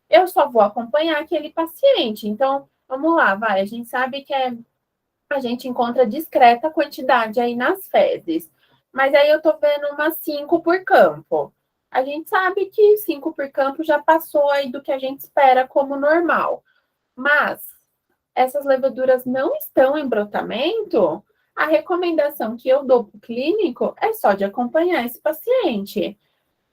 eu só vou acompanhar aquele paciente. Então, vamos lá, vai. A gente sabe que a gente encontra discreta quantidade aí nas fezes. Mas aí eu tô vendo umas 5 por campo. A gente sabe que 5 por campo já passou aí do que a gente espera como normal. Mas essas leveduras não estão em brotamento, a recomendação que eu dou para o clínico é só de acompanhar esse paciente.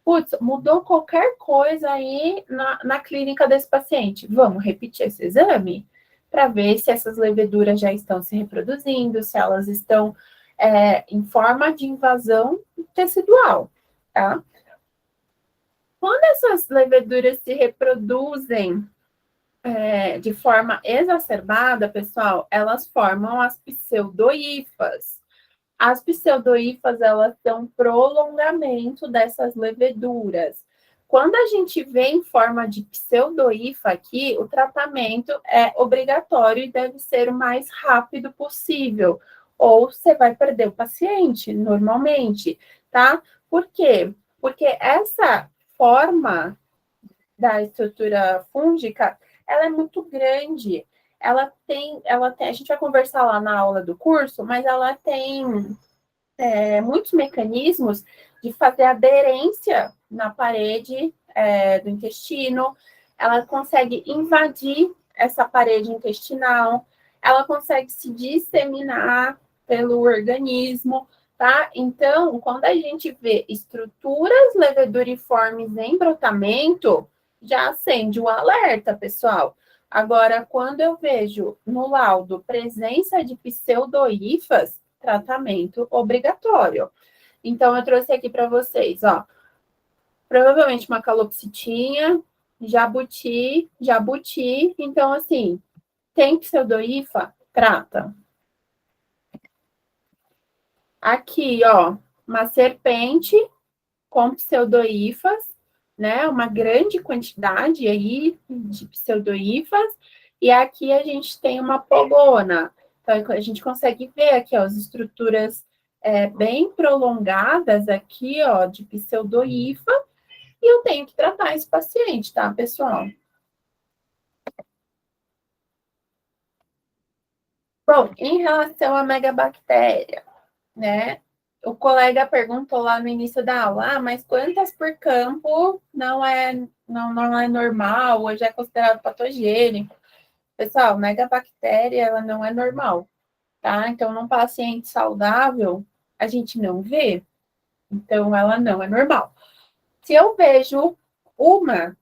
Putz, mudou qualquer coisa aí na clínica desse paciente. Vamos repetir esse exame para ver se essas leveduras já estão se reproduzindo, se elas estão em forma de invasão tecidual, tá? Quando essas leveduras se reproduzem de forma exacerbada, pessoal, elas formam as pseudohifas. As pseudohifas, elas são prolongamento dessas leveduras. Quando a gente vê em forma de pseudohifa aqui, o tratamento é obrigatório e deve ser o mais rápido possível, ou você vai perder o paciente, normalmente, tá? Por quê? Porque essa forma da estrutura fúngica, ela é muito grande. Ela tem, a gente vai conversar lá na aula do curso, mas ela tem muitos mecanismos de fazer aderência na parede do intestino, ela consegue invadir essa parede intestinal, ela consegue se disseminar pelo organismo, tá? Então, quando a gente vê estruturas leveduriformes em brotamento, já acende o alerta, pessoal. Agora, quando eu vejo no laudo presença de pseudohifas, tratamento obrigatório. Então, eu trouxe aqui para vocês, ó, provavelmente uma calopsitinha, jabuti. Então, assim, tem pseudohifa? Trata. Aqui, ó, uma serpente com pseudohifas, né? Uma grande quantidade aí de pseudohifas. E aqui a gente tem uma pogona. Então, a gente consegue ver aqui, ó, as estruturas bem prolongadas aqui, ó, de pseudohifa. E eu tenho que tratar esse paciente, tá, pessoal? Bom, em relação à megabactéria, né? O colega perguntou lá no início da aula, mas quantas por campo não é normal, ou já é considerado patogênico? Pessoal, megabactéria, ela não é normal, tá? Então, num paciente saudável, a gente não vê. Então, ela não é normal. Se eu vejo uma,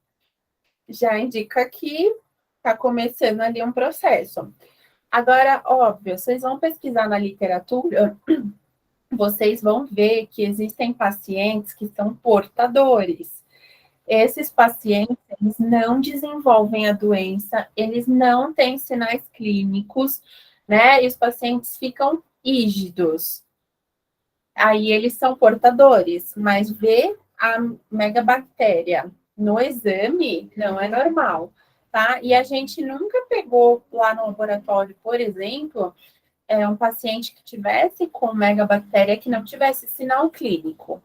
já indica que está começando ali um processo. Agora, óbvio, vocês vão pesquisar na literatura, vocês vão ver que existem pacientes que são portadores. Esses pacientes, eles não desenvolvem a doença, eles não têm sinais clínicos, né? E os pacientes ficam rígidos. Aí eles são portadores, mas ver a megabactéria no exame não é normal, tá? E a gente nunca pegou lá no laboratório, por exemplo, um paciente que tivesse com megabactéria que não tivesse sinal clínico.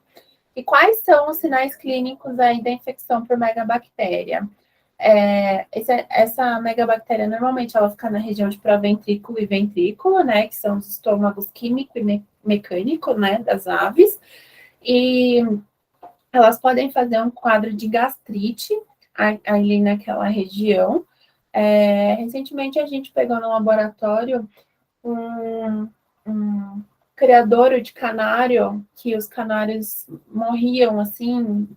E quais são os sinais clínicos aí da infecção por megabactéria? Essa megabactéria, normalmente, ela fica na região de proventrículo e ventrículo, né, que são os estômagos químico e mecânico, né, das aves, e elas podem fazer um quadro de gastrite ali naquela região. Recentemente, a gente pegou no laboratório um criadouro de canário, que os canários morriam, assim,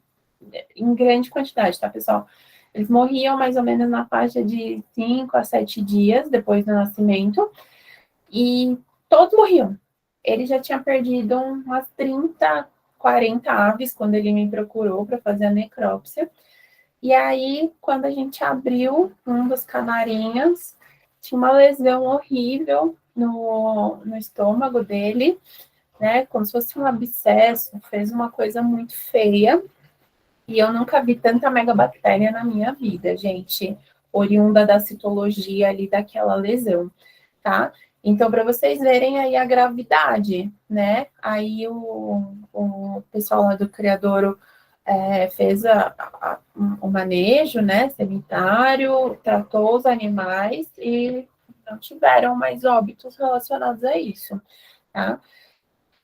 em grande quantidade, tá, pessoal? Eles morriam mais ou menos na faixa de 5 a 7 dias depois do nascimento, e todos morriam. Ele já tinha perdido umas 30, 40 aves quando ele me procurou para fazer a necrópsia. E aí, quando a gente abriu um dos canarinhos, tinha uma lesão horrível no estômago dele, né? Como se fosse um abscesso, fez uma coisa muito feia. E eu nunca vi tanta megabactéria na minha vida, gente, oriunda da citologia ali daquela lesão, tá? Então, para vocês verem aí a gravidade, né? Aí o pessoal lá do criadouro fez o manejo, né, sanitário, tratou os animais e não tiveram mais óbitos relacionados a isso, tá?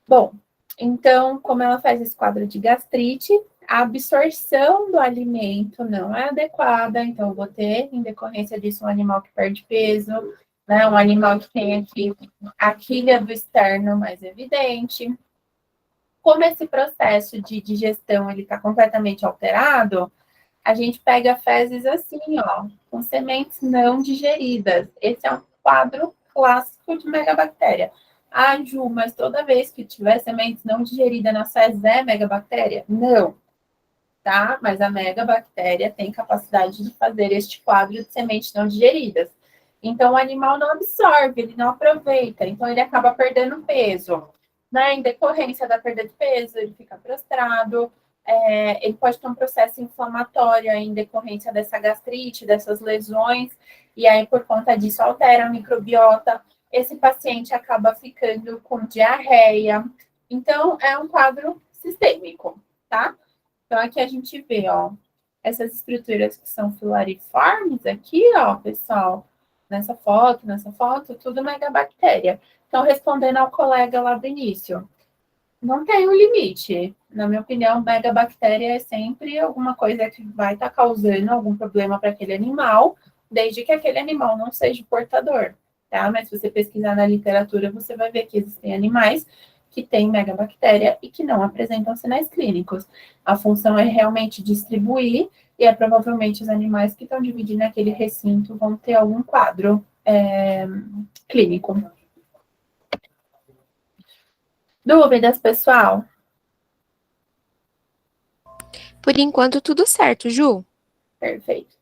Bom, então, como ela faz esse quadro de gastrite, a absorção do alimento não é adequada, então eu vou ter, em decorrência disso, um animal que perde peso, né, um animal que tem aqui a quilha do externo mais evidente. Como esse processo de digestão ele está completamente alterado, a gente pega fezes assim, ó, com sementes não digeridas. Esse é um quadro clássico de megabactéria. Ah, Ju, mas toda vez que tiver sementes não digeridas nas fezes é megabactéria? Não, tá? Mas a megabactéria tem capacidade de fazer este quadro de sementes não digeridas. Então, o animal não absorve, ele não aproveita, então ele acaba perdendo peso. Né? Em decorrência da perda de peso, ele fica prostrado, ele pode ter um processo inflamatório em decorrência dessa gastrite, dessas lesões, e aí, por conta disso, altera a microbiota. Esse paciente acaba ficando com diarreia. Então, é um quadro sistêmico, tá? Então, aqui a gente vê, ó, essas estruturas que são filariformes aqui, ó, pessoal, nessa foto, tudo megabactéria. Então, respondendo ao colega lá do início, não tem um limite. Na minha opinião, megabactéria é sempre alguma coisa que vai estar causando algum problema para aquele animal, desde que aquele animal não seja portador, tá? Mas se você pesquisar na literatura, você vai ver que existem animais que têm megabactéria e que não apresentam sinais clínicos. A função é realmente distribuir, e é provavelmente os animais que estão dividindo aquele recinto vão ter algum quadro clínico. Dúvidas, pessoal? Por enquanto, tudo certo, Ju. Perfeito.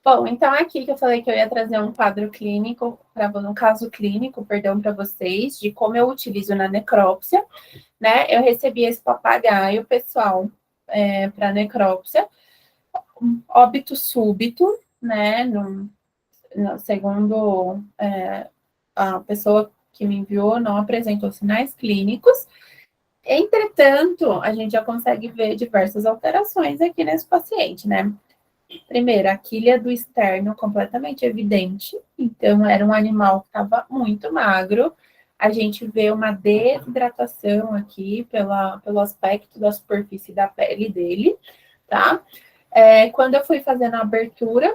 Bom, então aqui que eu falei que eu ia trazer um quadro clínico, um caso clínico, perdão, para vocês, de como eu utilizo na necrópsia, né? Eu recebi esse papagaio, pessoal, para necrópsia, óbito súbito, né? Segundo a pessoa que me enviou, não apresentou sinais clínicos. Entretanto, a gente já consegue ver diversas alterações aqui nesse paciente, né? Primeiro, a quilha do externo completamente evidente. Então, era um animal que estava muito magro. A gente vê uma desidratação aqui pelo aspecto da superfície da pele dele, tá? Quando eu fui fazendo a abertura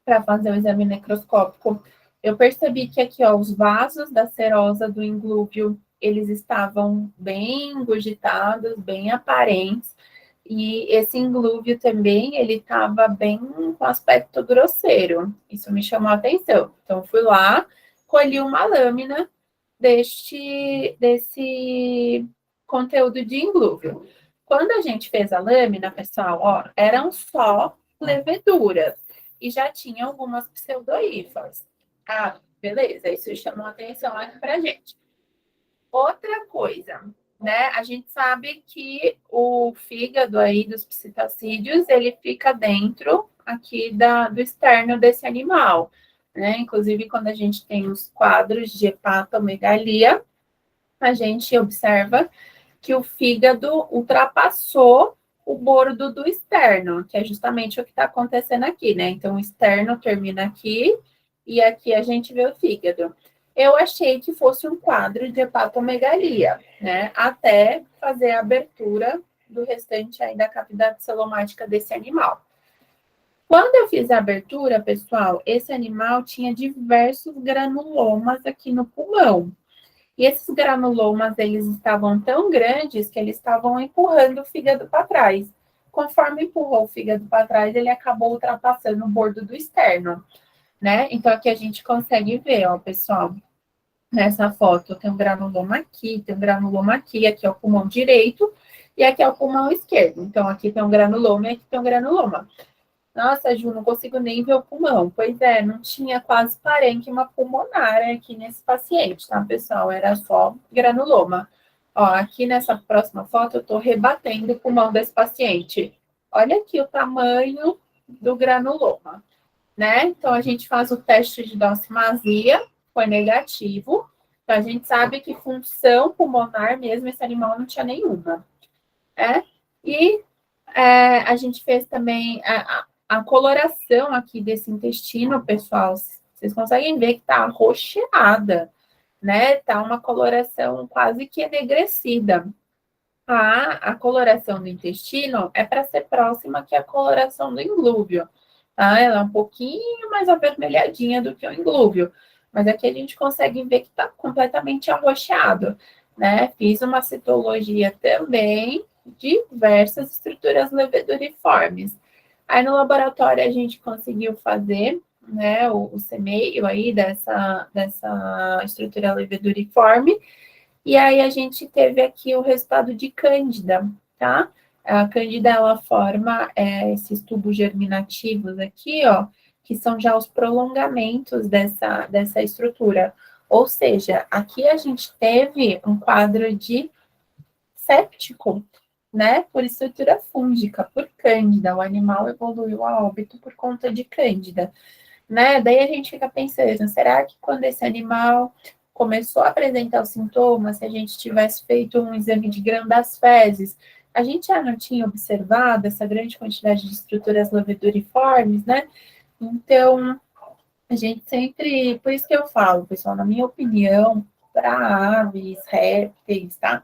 para fazer o exame necroscópico, eu percebi que aqui, ó, os vasos da serosa do inglúvio, eles estavam bem engurgitados, bem aparentes. E esse inglúvio também, ele estava bem com aspecto grosseiro. Isso me chamou a atenção. Então, fui lá, colhi uma lâmina desse conteúdo de inglúvio. Quando a gente fez a lâmina, pessoal, ó, eram só leveduras. E já tinha algumas pseudohifas. Ah, beleza, isso chamou a atenção aqui pra gente. Outra coisa, né? A gente sabe que o fígado aí dos psitacídeos, ele fica dentro aqui do externo desse animal, né? Inclusive, quando a gente tem os quadros de hepatomegalia, a gente observa que o fígado ultrapassou o bordo do externo, que é justamente o que está acontecendo aqui, né? Então, o externo termina aqui e aqui a gente vê o fígado. Eu achei que fosse um quadro de hepatomegalia, né? Até fazer a abertura do restante aí da cavidade celomática desse animal. Quando eu fiz a abertura, pessoal, esse animal tinha diversos granulomas aqui no pulmão. E esses granulomas, eles estavam tão grandes que eles estavam empurrando o fígado para trás. Conforme empurrou o fígado para trás, ele acabou ultrapassando o bordo do externo, né? Então, aqui a gente consegue ver, ó, pessoal, nessa foto, tem um granuloma aqui, tem um granuloma aqui é o pulmão direito, e aqui é o pulmão esquerdo. Então, aqui tem um granuloma e aqui tem um granuloma. Nossa, Ju, não consigo nem ver o pulmão. Pois é, não tinha quase parênquima pulmonar aqui nesse paciente, tá, pessoal? Era só granuloma. Ó, aqui nessa próxima foto, eu tô rebatendo o pulmão desse paciente. Olha aqui o tamanho do granuloma, né? Então, a gente faz o teste de docimasia, foi negativo. Então, a gente sabe que função pulmonar mesmo, esse animal não tinha nenhuma. E a gente fez também a coloração aqui desse intestino, pessoal, vocês conseguem ver que tá arroxeada, né? Tá uma coloração quase que enegrecida. A coloração do intestino é para ser próxima que a coloração do inglúvio, tá? Ela é um pouquinho mais avermelhadinha do que o inglúvio, mas aqui a gente consegue ver que tá completamente arroxeado, né? Fiz uma citologia também, diversas estruturas leveduriformes. Aí no laboratório a gente conseguiu fazer, né, o semeio aí dessa estrutura leveduriforme, e aí a gente teve aqui o resultado de Cândida, tá? A Cândida, ela forma esses tubos germinativos aqui, ó, que são já os prolongamentos dessa estrutura. Ou seja, aqui a gente teve um quadro de séptico, né, por estrutura fúngica, por cândida, o animal evoluiu a óbito por conta de cândida, né, daí a gente fica pensando, será que quando esse animal começou a apresentar os sintomas, se a gente tivesse feito um exame de grão das fezes, a gente já não tinha observado essa grande quantidade de estruturas leveduriformes, né? Então, a gente sempre, por isso que eu falo, pessoal, na minha opinião, para aves, répteis, tá?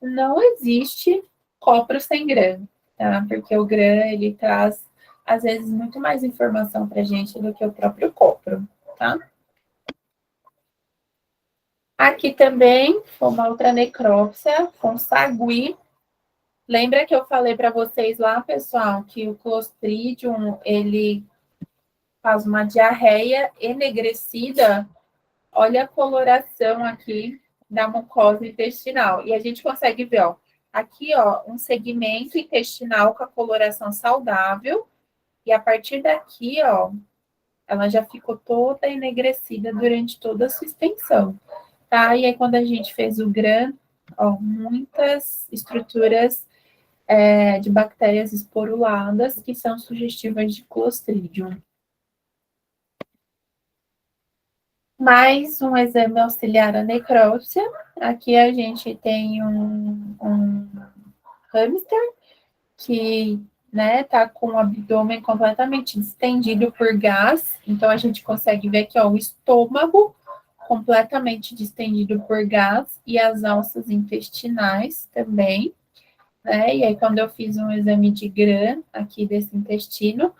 Não existe copro sem grã, tá? Porque o grã, ele traz, às vezes, muito mais informação para a gente do que o próprio copro, tá? Aqui também, uma outra necrópsia com sagui. Lembra que eu falei para vocês lá, pessoal, que o Clostridium, ele faz uma diarreia enegrecida? Olha a coloração aqui da mucosa intestinal. E a gente consegue ver, ó, aqui, ó, um segmento intestinal com a coloração saudável. E a partir daqui, ó, ela já ficou toda enegrecida durante toda a sua extensão, tá? E aí, quando a gente fez o GRAN, ó, muitas estruturas de bactérias esporuladas que são sugestivas de Clostridium. Mais um exame auxiliar à necrópsia. Aqui a gente tem um hamster que, né, tá com o abdômen completamente distendido por gás. Então, a gente consegue ver aqui, ó, o estômago completamente distendido por gás e as alças intestinais também, né? E aí, quando eu fiz um exame de GRAM aqui desse intestino,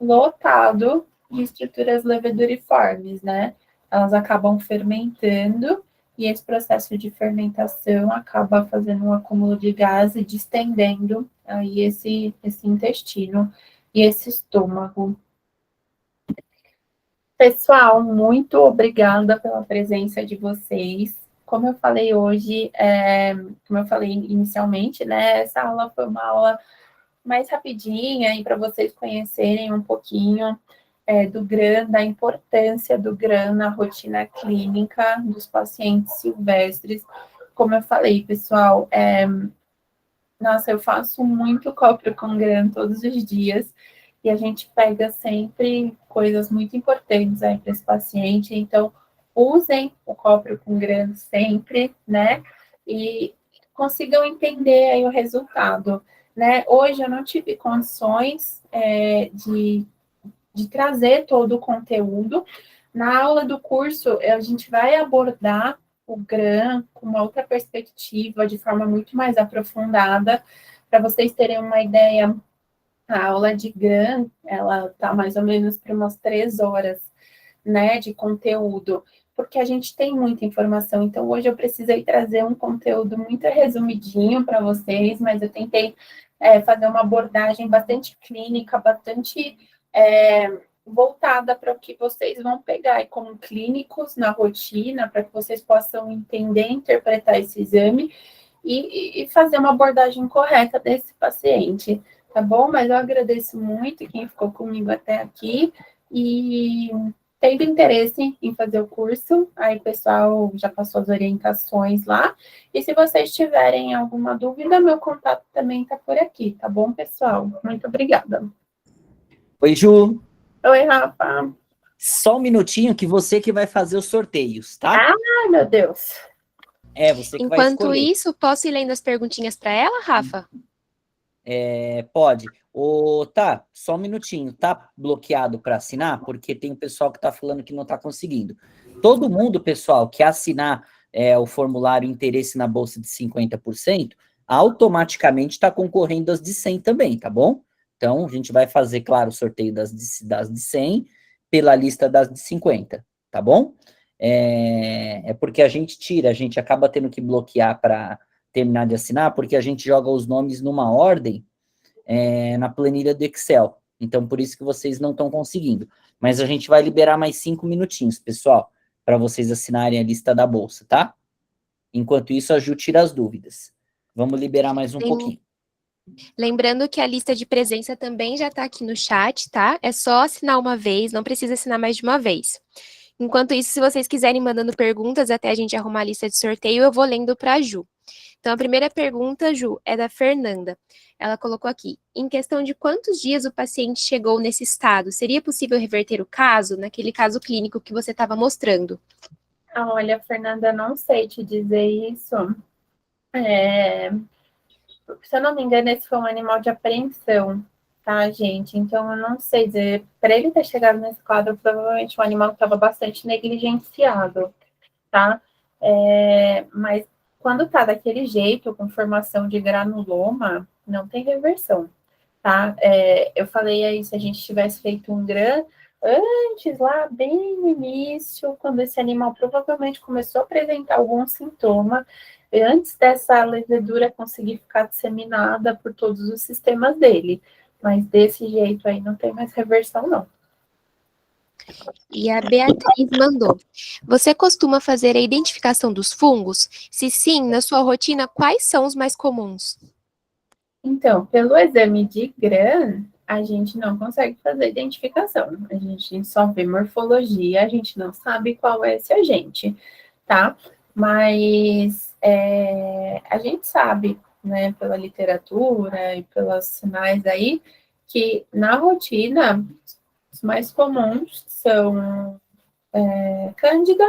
lotado de estruturas leveduriformes, né? Elas acabam fermentando e esse processo de fermentação acaba fazendo um acúmulo de gás e distendendo aí esse intestino e esse estômago. Pessoal, muito obrigada pela presença de vocês. Como eu falei hoje, como eu falei inicialmente, né, essa aula foi uma aula mais rapidinha e para vocês conhecerem um pouquinho do GRAM, da importância do GRAM na rotina clínica dos pacientes silvestres. Como eu falei, pessoal, nossa, eu faço muito cópio com GRAM todos os dias e a gente pega sempre coisas muito importantes aí para esse paciente. Então, usem o cópio com GRAM sempre, né? E consigam entender aí o resultado, né? Hoje eu não tive condições de trazer todo o conteúdo. Na aula do curso, a gente vai abordar o GRAM com uma outra perspectiva, de forma muito mais aprofundada. Para vocês terem uma ideia, a aula de GRAM, ela está mais ou menos para umas 3 horas, né, de conteúdo, porque a gente tem muita informação. Então, hoje eu precisei trazer um conteúdo muito resumidinho para vocês, mas eu tentei fazer uma abordagem bastante clínica, bastante voltada para o que vocês vão pegar e como clínicos na rotina, para que vocês possam entender, interpretar esse exame e fazer uma abordagem correta desse paciente, tá bom? Mas eu agradeço muito quem ficou comigo até aqui e tendo interesse em fazer o curso, aí o pessoal já passou as orientações lá. E se vocês tiverem alguma dúvida, meu contato também está por aqui, tá bom, pessoal? Muito obrigada. Oi, Ju. Oi, Rafa. Só um minutinho que você que vai fazer os sorteios, tá? Ai, meu Deus. Você que vai Enquanto escolher. isso, posso ir lendo as perguntinhas para ela, Rafa? Pode. Tá, só um minutinho. Tá bloqueado para assinar? Porque tem o pessoal que tá falando que não tá conseguindo. Todo mundo, pessoal, que assinar o formulário interesse na bolsa de 50%, automaticamente está concorrendo às de 100 também, tá bom? Então, a gente vai fazer, claro, o sorteio das de 100 pela lista das de 50, tá bom? Porque a gente acaba tendo que bloquear para terminar de assinar, porque a gente joga os nomes numa ordem na planilha do Excel. Então, por isso que vocês não estão conseguindo. Mas a gente vai liberar mais 5 minutinhos, pessoal, para vocês assinarem a lista da bolsa, tá? Enquanto isso, a Ju tira as dúvidas. Vamos liberar mais um pouquinho. Lembrando que a lista de presença também já está aqui no chat, tá? É só assinar uma vez, não precisa assinar mais de uma vez. Enquanto isso, se vocês quiserem mandando perguntas até a gente arrumar a lista de sorteio, eu vou lendo para a Ju. Então, a primeira pergunta, Ju, é da Fernanda. Ela colocou aqui, em questão de quantos dias o paciente chegou nesse estado, seria possível reverter o caso, naquele caso clínico que você estava mostrando? Olha, Fernanda, não sei te dizer isso. Se eu não me engano, esse foi um animal de apreensão, tá, gente? Então, eu não sei dizer, para ele ter chegado nesse quadro, provavelmente um animal que estava bastante negligenciado, tá? Mas quando tá daquele jeito, com formação de granuloma, não tem reversão, tá? Eu falei aí, se a gente tivesse feito um GRAM antes, lá bem no início, quando esse animal provavelmente começou a apresentar algum sintoma, antes dessa levedura conseguir ficar disseminada por todos os sistemas dele. Mas desse jeito aí não tem mais reversão, não. E a Beatriz mandou: você costuma fazer a identificação dos fungos? Se sim, na sua rotina, quais são os mais comuns? Então, pelo exame de GRAM, a gente não consegue fazer identificação. A gente só vê morfologia, a gente não sabe qual é esse agente, tá? Mas a gente sabe, né, pela literatura e pelos sinais aí, que na rotina, os mais comuns são Cândida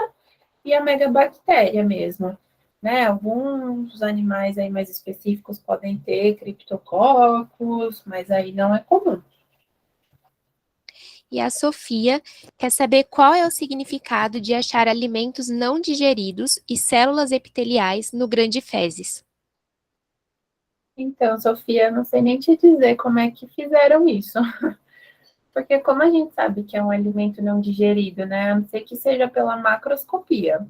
e a megabactéria mesmo, né? Alguns animais aí mais específicos podem ter criptococcus, mas aí não é comum. E a Sofia quer saber qual é o significado de achar alimentos não digeridos e células epiteliais no grande fezes. Então, Sofia, não sei nem te dizer como é que fizeram isso. Porque como a gente sabe que é um alimento não digerido, né? A não ser que seja pela macroscopia.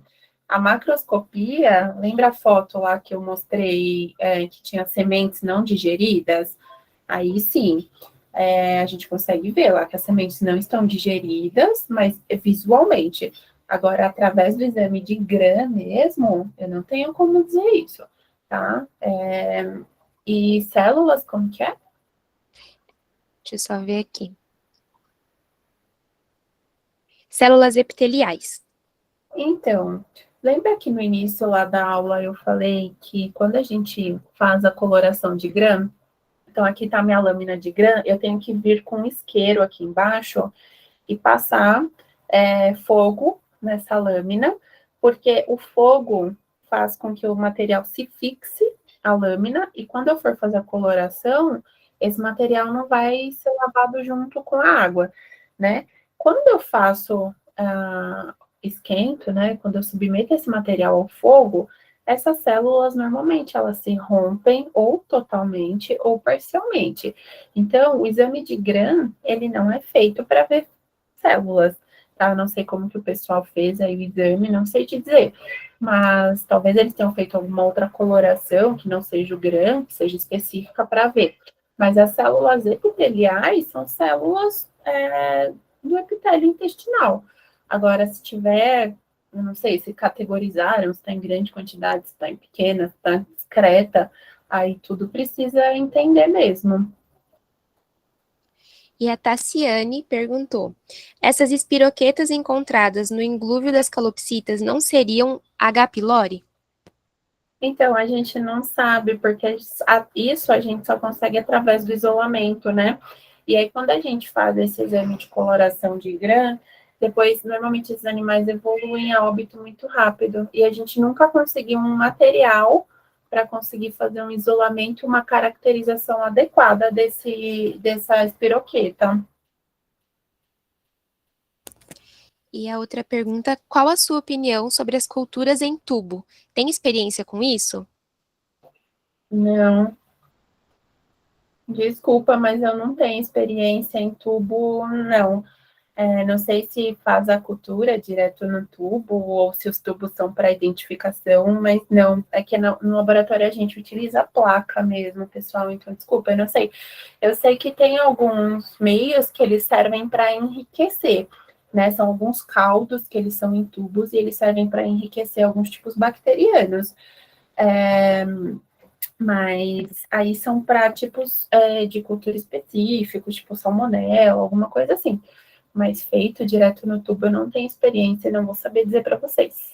A macroscopia, lembra a foto lá que eu mostrei que tinha sementes não digeridas? Aí sim, a gente consegue ver lá que as sementes não estão digeridas, mas visualmente. Agora, através do exame de GRAM mesmo, eu não tenho como dizer isso, tá? E células, como que é? Deixa eu só ver aqui. Células epiteliais. Então, lembra que no início lá da aula eu falei que quando a gente faz a coloração de GRAM, então aqui está a minha lâmina de GRAM, eu tenho que vir com um isqueiro aqui embaixo e passar fogo nessa lâmina, porque o fogo faz com que o material se fixe à lâmina, e quando eu for fazer a coloração, esse material não vai ser lavado junto com a água, né? Quando eu faço esquento, né? Quando eu submeto esse material ao fogo, essas células normalmente elas se rompem ou totalmente ou parcialmente. Então, o exame de GRAM, ele não é feito para ver células, tá? Não sei como que o pessoal fez aí o exame, não sei te dizer. Mas talvez eles tenham feito alguma outra coloração que não seja o GRAM, que seja específica para ver. Mas as células epiteliais são células do epitélio intestinal. Agora, se tiver, eu não sei, se categorizaram, se está em grande quantidade, se está em pequena, se está discreta, aí tudo precisa entender mesmo. E a Tassiane perguntou: essas espiroquetas encontradas no inglúvio das calopsitas não seriam H. pylori? Então, a gente não sabe, porque isso a gente só consegue através do isolamento, né? E aí, quando a gente faz esse exame de coloração de GRAM, depois, normalmente, esses animais evoluem a óbito muito rápido. E a gente nunca conseguiu um material para conseguir fazer um isolamento, uma caracterização adequada dessa espiroqueta. E a outra pergunta: qual a sua opinião sobre as culturas em tubo? Tem experiência com isso? Não. Desculpa, mas eu não tenho experiência em tubo, não. Não sei se faz a cultura direto no tubo ou se os tubos são para identificação, mas não, é que no laboratório a gente utiliza a placa mesmo, pessoal, então desculpa, eu não sei. Eu sei que tem alguns meios que eles servem para enriquecer, né? São alguns caldos que eles são em tubos e eles servem para enriquecer alguns tipos bacterianos. Mas aí são para tipos de cultura específicos, tipo salmonela, alguma coisa assim. Mas feito direto no tubo eu não tenho experiência e não vou saber dizer para vocês.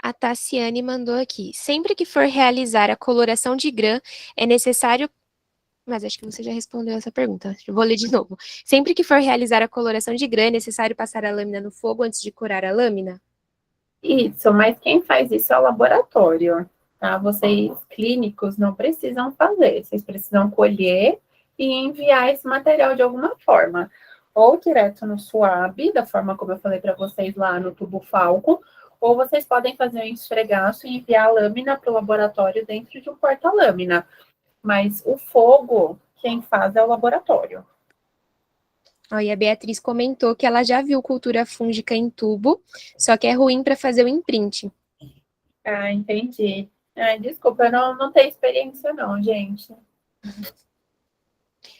A Tassiane mandou aqui: sempre que for realizar a coloração de GRAM, é necessário. Mas acho que você já respondeu essa pergunta. Eu vou ler de novo. Sempre que for realizar a coloração de GRAM, é necessário passar a lâmina no fogo antes de corar a lâmina? Isso, mas quem faz isso é o laboratório, tá? Vocês, clínicos, não precisam fazer, vocês precisam colher e enviar esse material de alguma forma, ou direto no SUAB, da forma como eu falei para vocês lá no tubo Falcon, ou vocês podem fazer um esfregaço e enviar a lâmina para o laboratório dentro de um porta-lâmina. Mas o fogo, quem faz é o laboratório. Ó, e a Beatriz comentou que ela já viu cultura fúngica em tubo, só que é ruim para fazer o imprint. Ah, entendi. Ah, desculpa, eu não tenho experiência não, gente.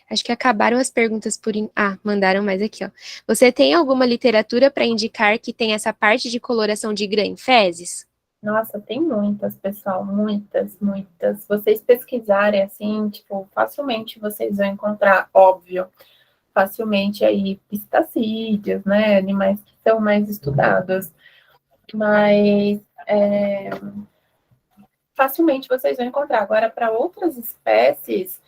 Acho que acabaram as perguntas por. Ah, mandaram mais aqui, ó. Você tem alguma literatura para indicar que tem essa parte de coloração de grã em fezes? Nossa, tem muitas, pessoal, muitas, muitas. Se vocês pesquisarem assim, tipo, facilmente vocês vão encontrar, óbvio, facilmente aí pistacídeos, né? Animais que são mais estudados. Mas facilmente vocês vão encontrar. Agora, para outras espécies,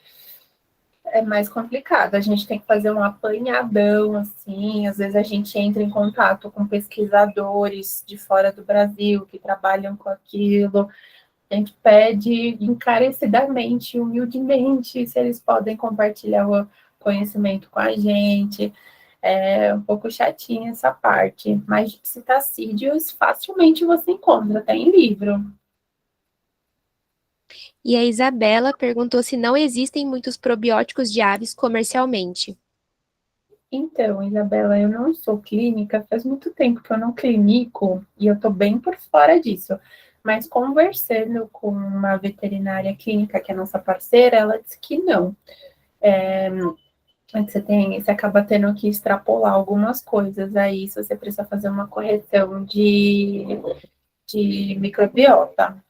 é mais complicado. A gente tem que fazer um apanhadão, assim. Às vezes a gente entra em contato com pesquisadores de fora do Brasil que trabalham com aquilo. A gente pede encarecidamente, humildemente, se eles podem compartilhar o conhecimento com a gente. É um pouco chatinha essa parte, mas de citacídeos facilmente você encontra, até em livro. E a Isabela perguntou se não existem muitos probióticos de aves comercialmente. Então, Isabela, eu não sou clínica, faz muito tempo que eu não clinico e eu tô bem por fora disso. Mas conversando com uma veterinária clínica, que é nossa parceira, ela disse que não. Você acaba tendo que extrapolar algumas coisas aí, se você precisa fazer uma correção de microbiota.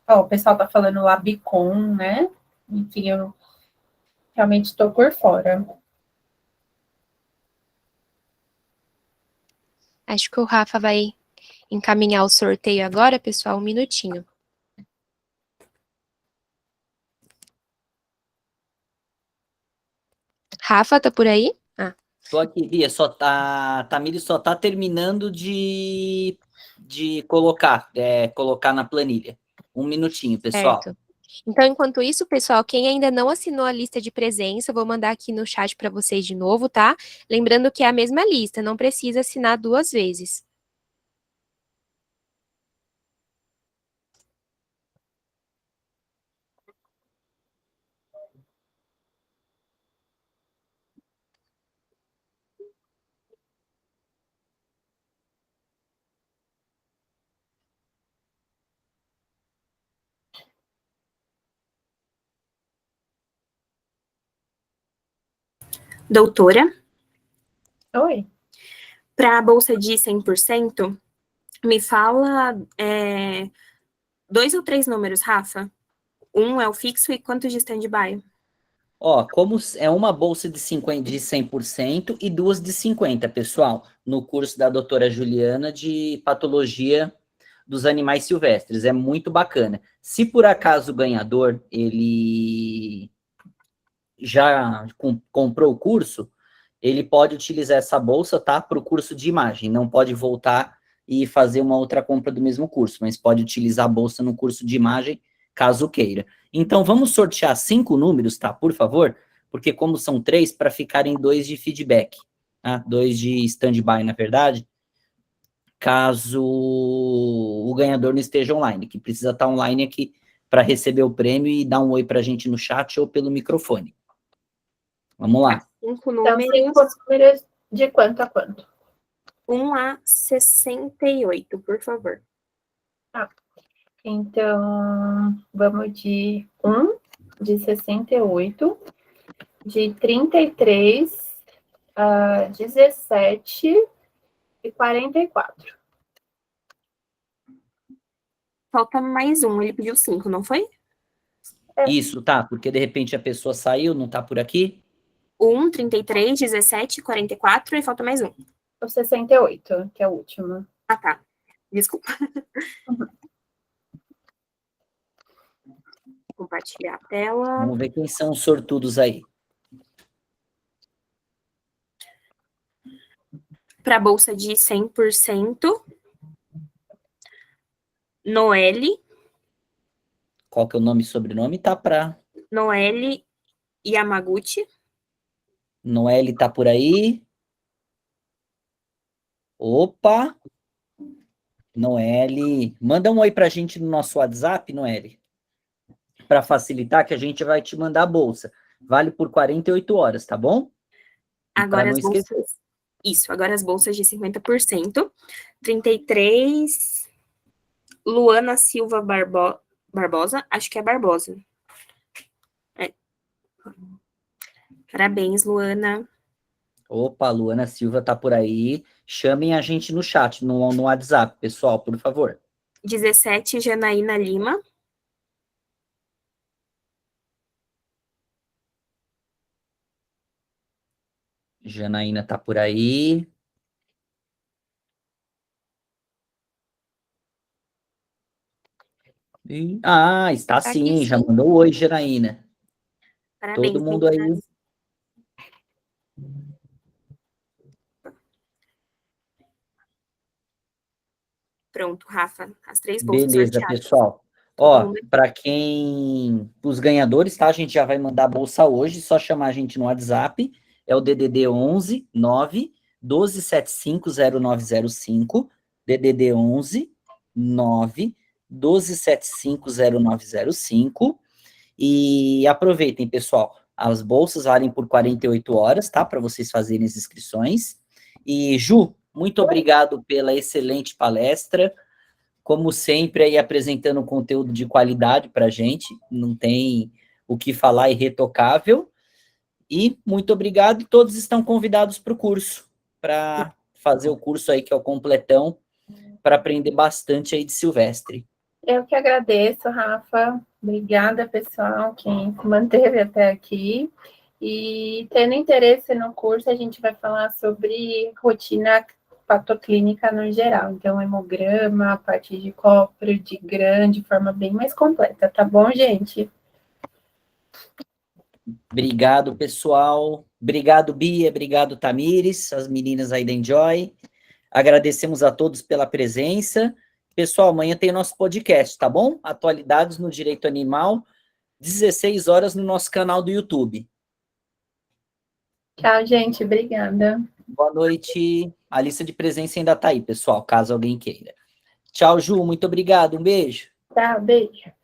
Ó, o pessoal tá falando Labicon, né? Enfim, eu realmente estou por fora. Acho que o Rafa vai encaminhar o sorteio agora, pessoal, um minutinho. Rafa, tá por aí? Ah, Tô aqui, Bia, Tamires só tá terminando de colocar na planilha. Um minutinho, pessoal. certo. Então, enquanto isso, pessoal, quem ainda não assinou a lista de presença, eu vou mandar aqui no chat para vocês de novo, tá? Lembrando que é a mesma lista, não precisa assinar 2 vezes. Doutora, Oi. para a bolsa de 100%, me fala 2 ou 3 números, Rafa. Um é o fixo e quantos de stand-by? Ó, como é uma bolsa de 100% e duas de 50, pessoal, no curso da doutora Juliana de patologia dos animais silvestres. É muito bacana. Se por acaso o ganhador, ele já comprou o curso, ele pode utilizar essa bolsa, tá, para o curso de imagem. Não pode voltar e fazer uma outra compra do mesmo curso, mas pode utilizar a bolsa no curso de imagem, caso queira. Então, vamos sortear 5 números, tá, por favor? Porque como são 3, para ficarem 2 de feedback, tá? 2 de stand-by, na verdade, caso o ganhador não esteja online, que precisa estar online aqui para receber o prêmio e dar um oi para a gente no chat ou pelo microfone. Vamos lá. 5 Então, números, 5 números de quanto a quanto? 1 a 68, por favor. Então, vamos de 1, de 68, de 33, 17 e 44. Falta mais um, ele pediu 5, não foi? Isso, tá, porque de repente a pessoa saiu, não tá por aqui. 1, 33, 17, 44 e falta mais um. O 68, que é o último. Ah, tá. Desculpa. Compartilhar a tela. Vamos ver quem são os sortudos aí. Para a bolsa de 100%, Noelle, Qual que é o nome e sobrenome? Tá pra... Noelle Yamaguchi, Noelle tá por aí? Opa! Noelle, manda um oi pra gente no nosso WhatsApp, Noelle, para facilitar que a gente vai te mandar a bolsa. Vale por 48 horas, tá bom? Para agora não as esquecer. bolsas, isso, agora as bolsas de 50%, 33, Luana Silva Barbosa, acho que é Barbosa. É. Parabéns, Luana. Opa, a Luana Silva tá por aí. Chamem a gente no chat, no WhatsApp, pessoal, por favor. 17, Janaína Lima. Janaína tá por aí. Está Tá aqui sim, já sim. mandou oi, Janaína. Parabéns, Todo mundo aí. meninas. Pronto, Rafa, as 3 bolsas Beleza, sorteadas. pessoal. Todo Ó, mundo... para os ganhadores, tá? A gente já vai mandar a bolsa hoje, só chamar a gente no WhatsApp. É o DDD 11 9 1275 0905. DDD 11 9 1275 0905. E aproveitem, pessoal. As bolsas valem por 48 horas, tá? Para vocês fazerem as inscrições. E, Ju, muito obrigado pela excelente palestra. Como sempre, aí apresentando conteúdo de qualidade para a gente, não tem o que falar, irretocável. E muito obrigado, e todos estão convidados para o curso, para fazer o curso aí que é o completão, para aprender bastante aí de Silvestre. Eu que agradeço, Rafa. Obrigada, pessoal, quem se manteve até aqui. E tendo interesse no curso, a gente vai falar sobre rotina patoclínica no geral. Então, hemograma, a parte de cóprio, de GRAM, de forma bem mais completa, tá bom, gente? Obrigado, pessoal. Obrigado, Bia. Obrigado, Tamires, as meninas aí da Enjoy. Agradecemos a todos pela presença. Pessoal, amanhã tem o nosso podcast, tá bom? Atualidades no Direito Animal, 16 horas no nosso canal do YouTube. Tchau, gente. Obrigada. Boa noite. A lista de presença ainda tá aí, pessoal, caso alguém queira. Tchau, Ju. Muito obrigado. Um beijo. Tchau, beijo.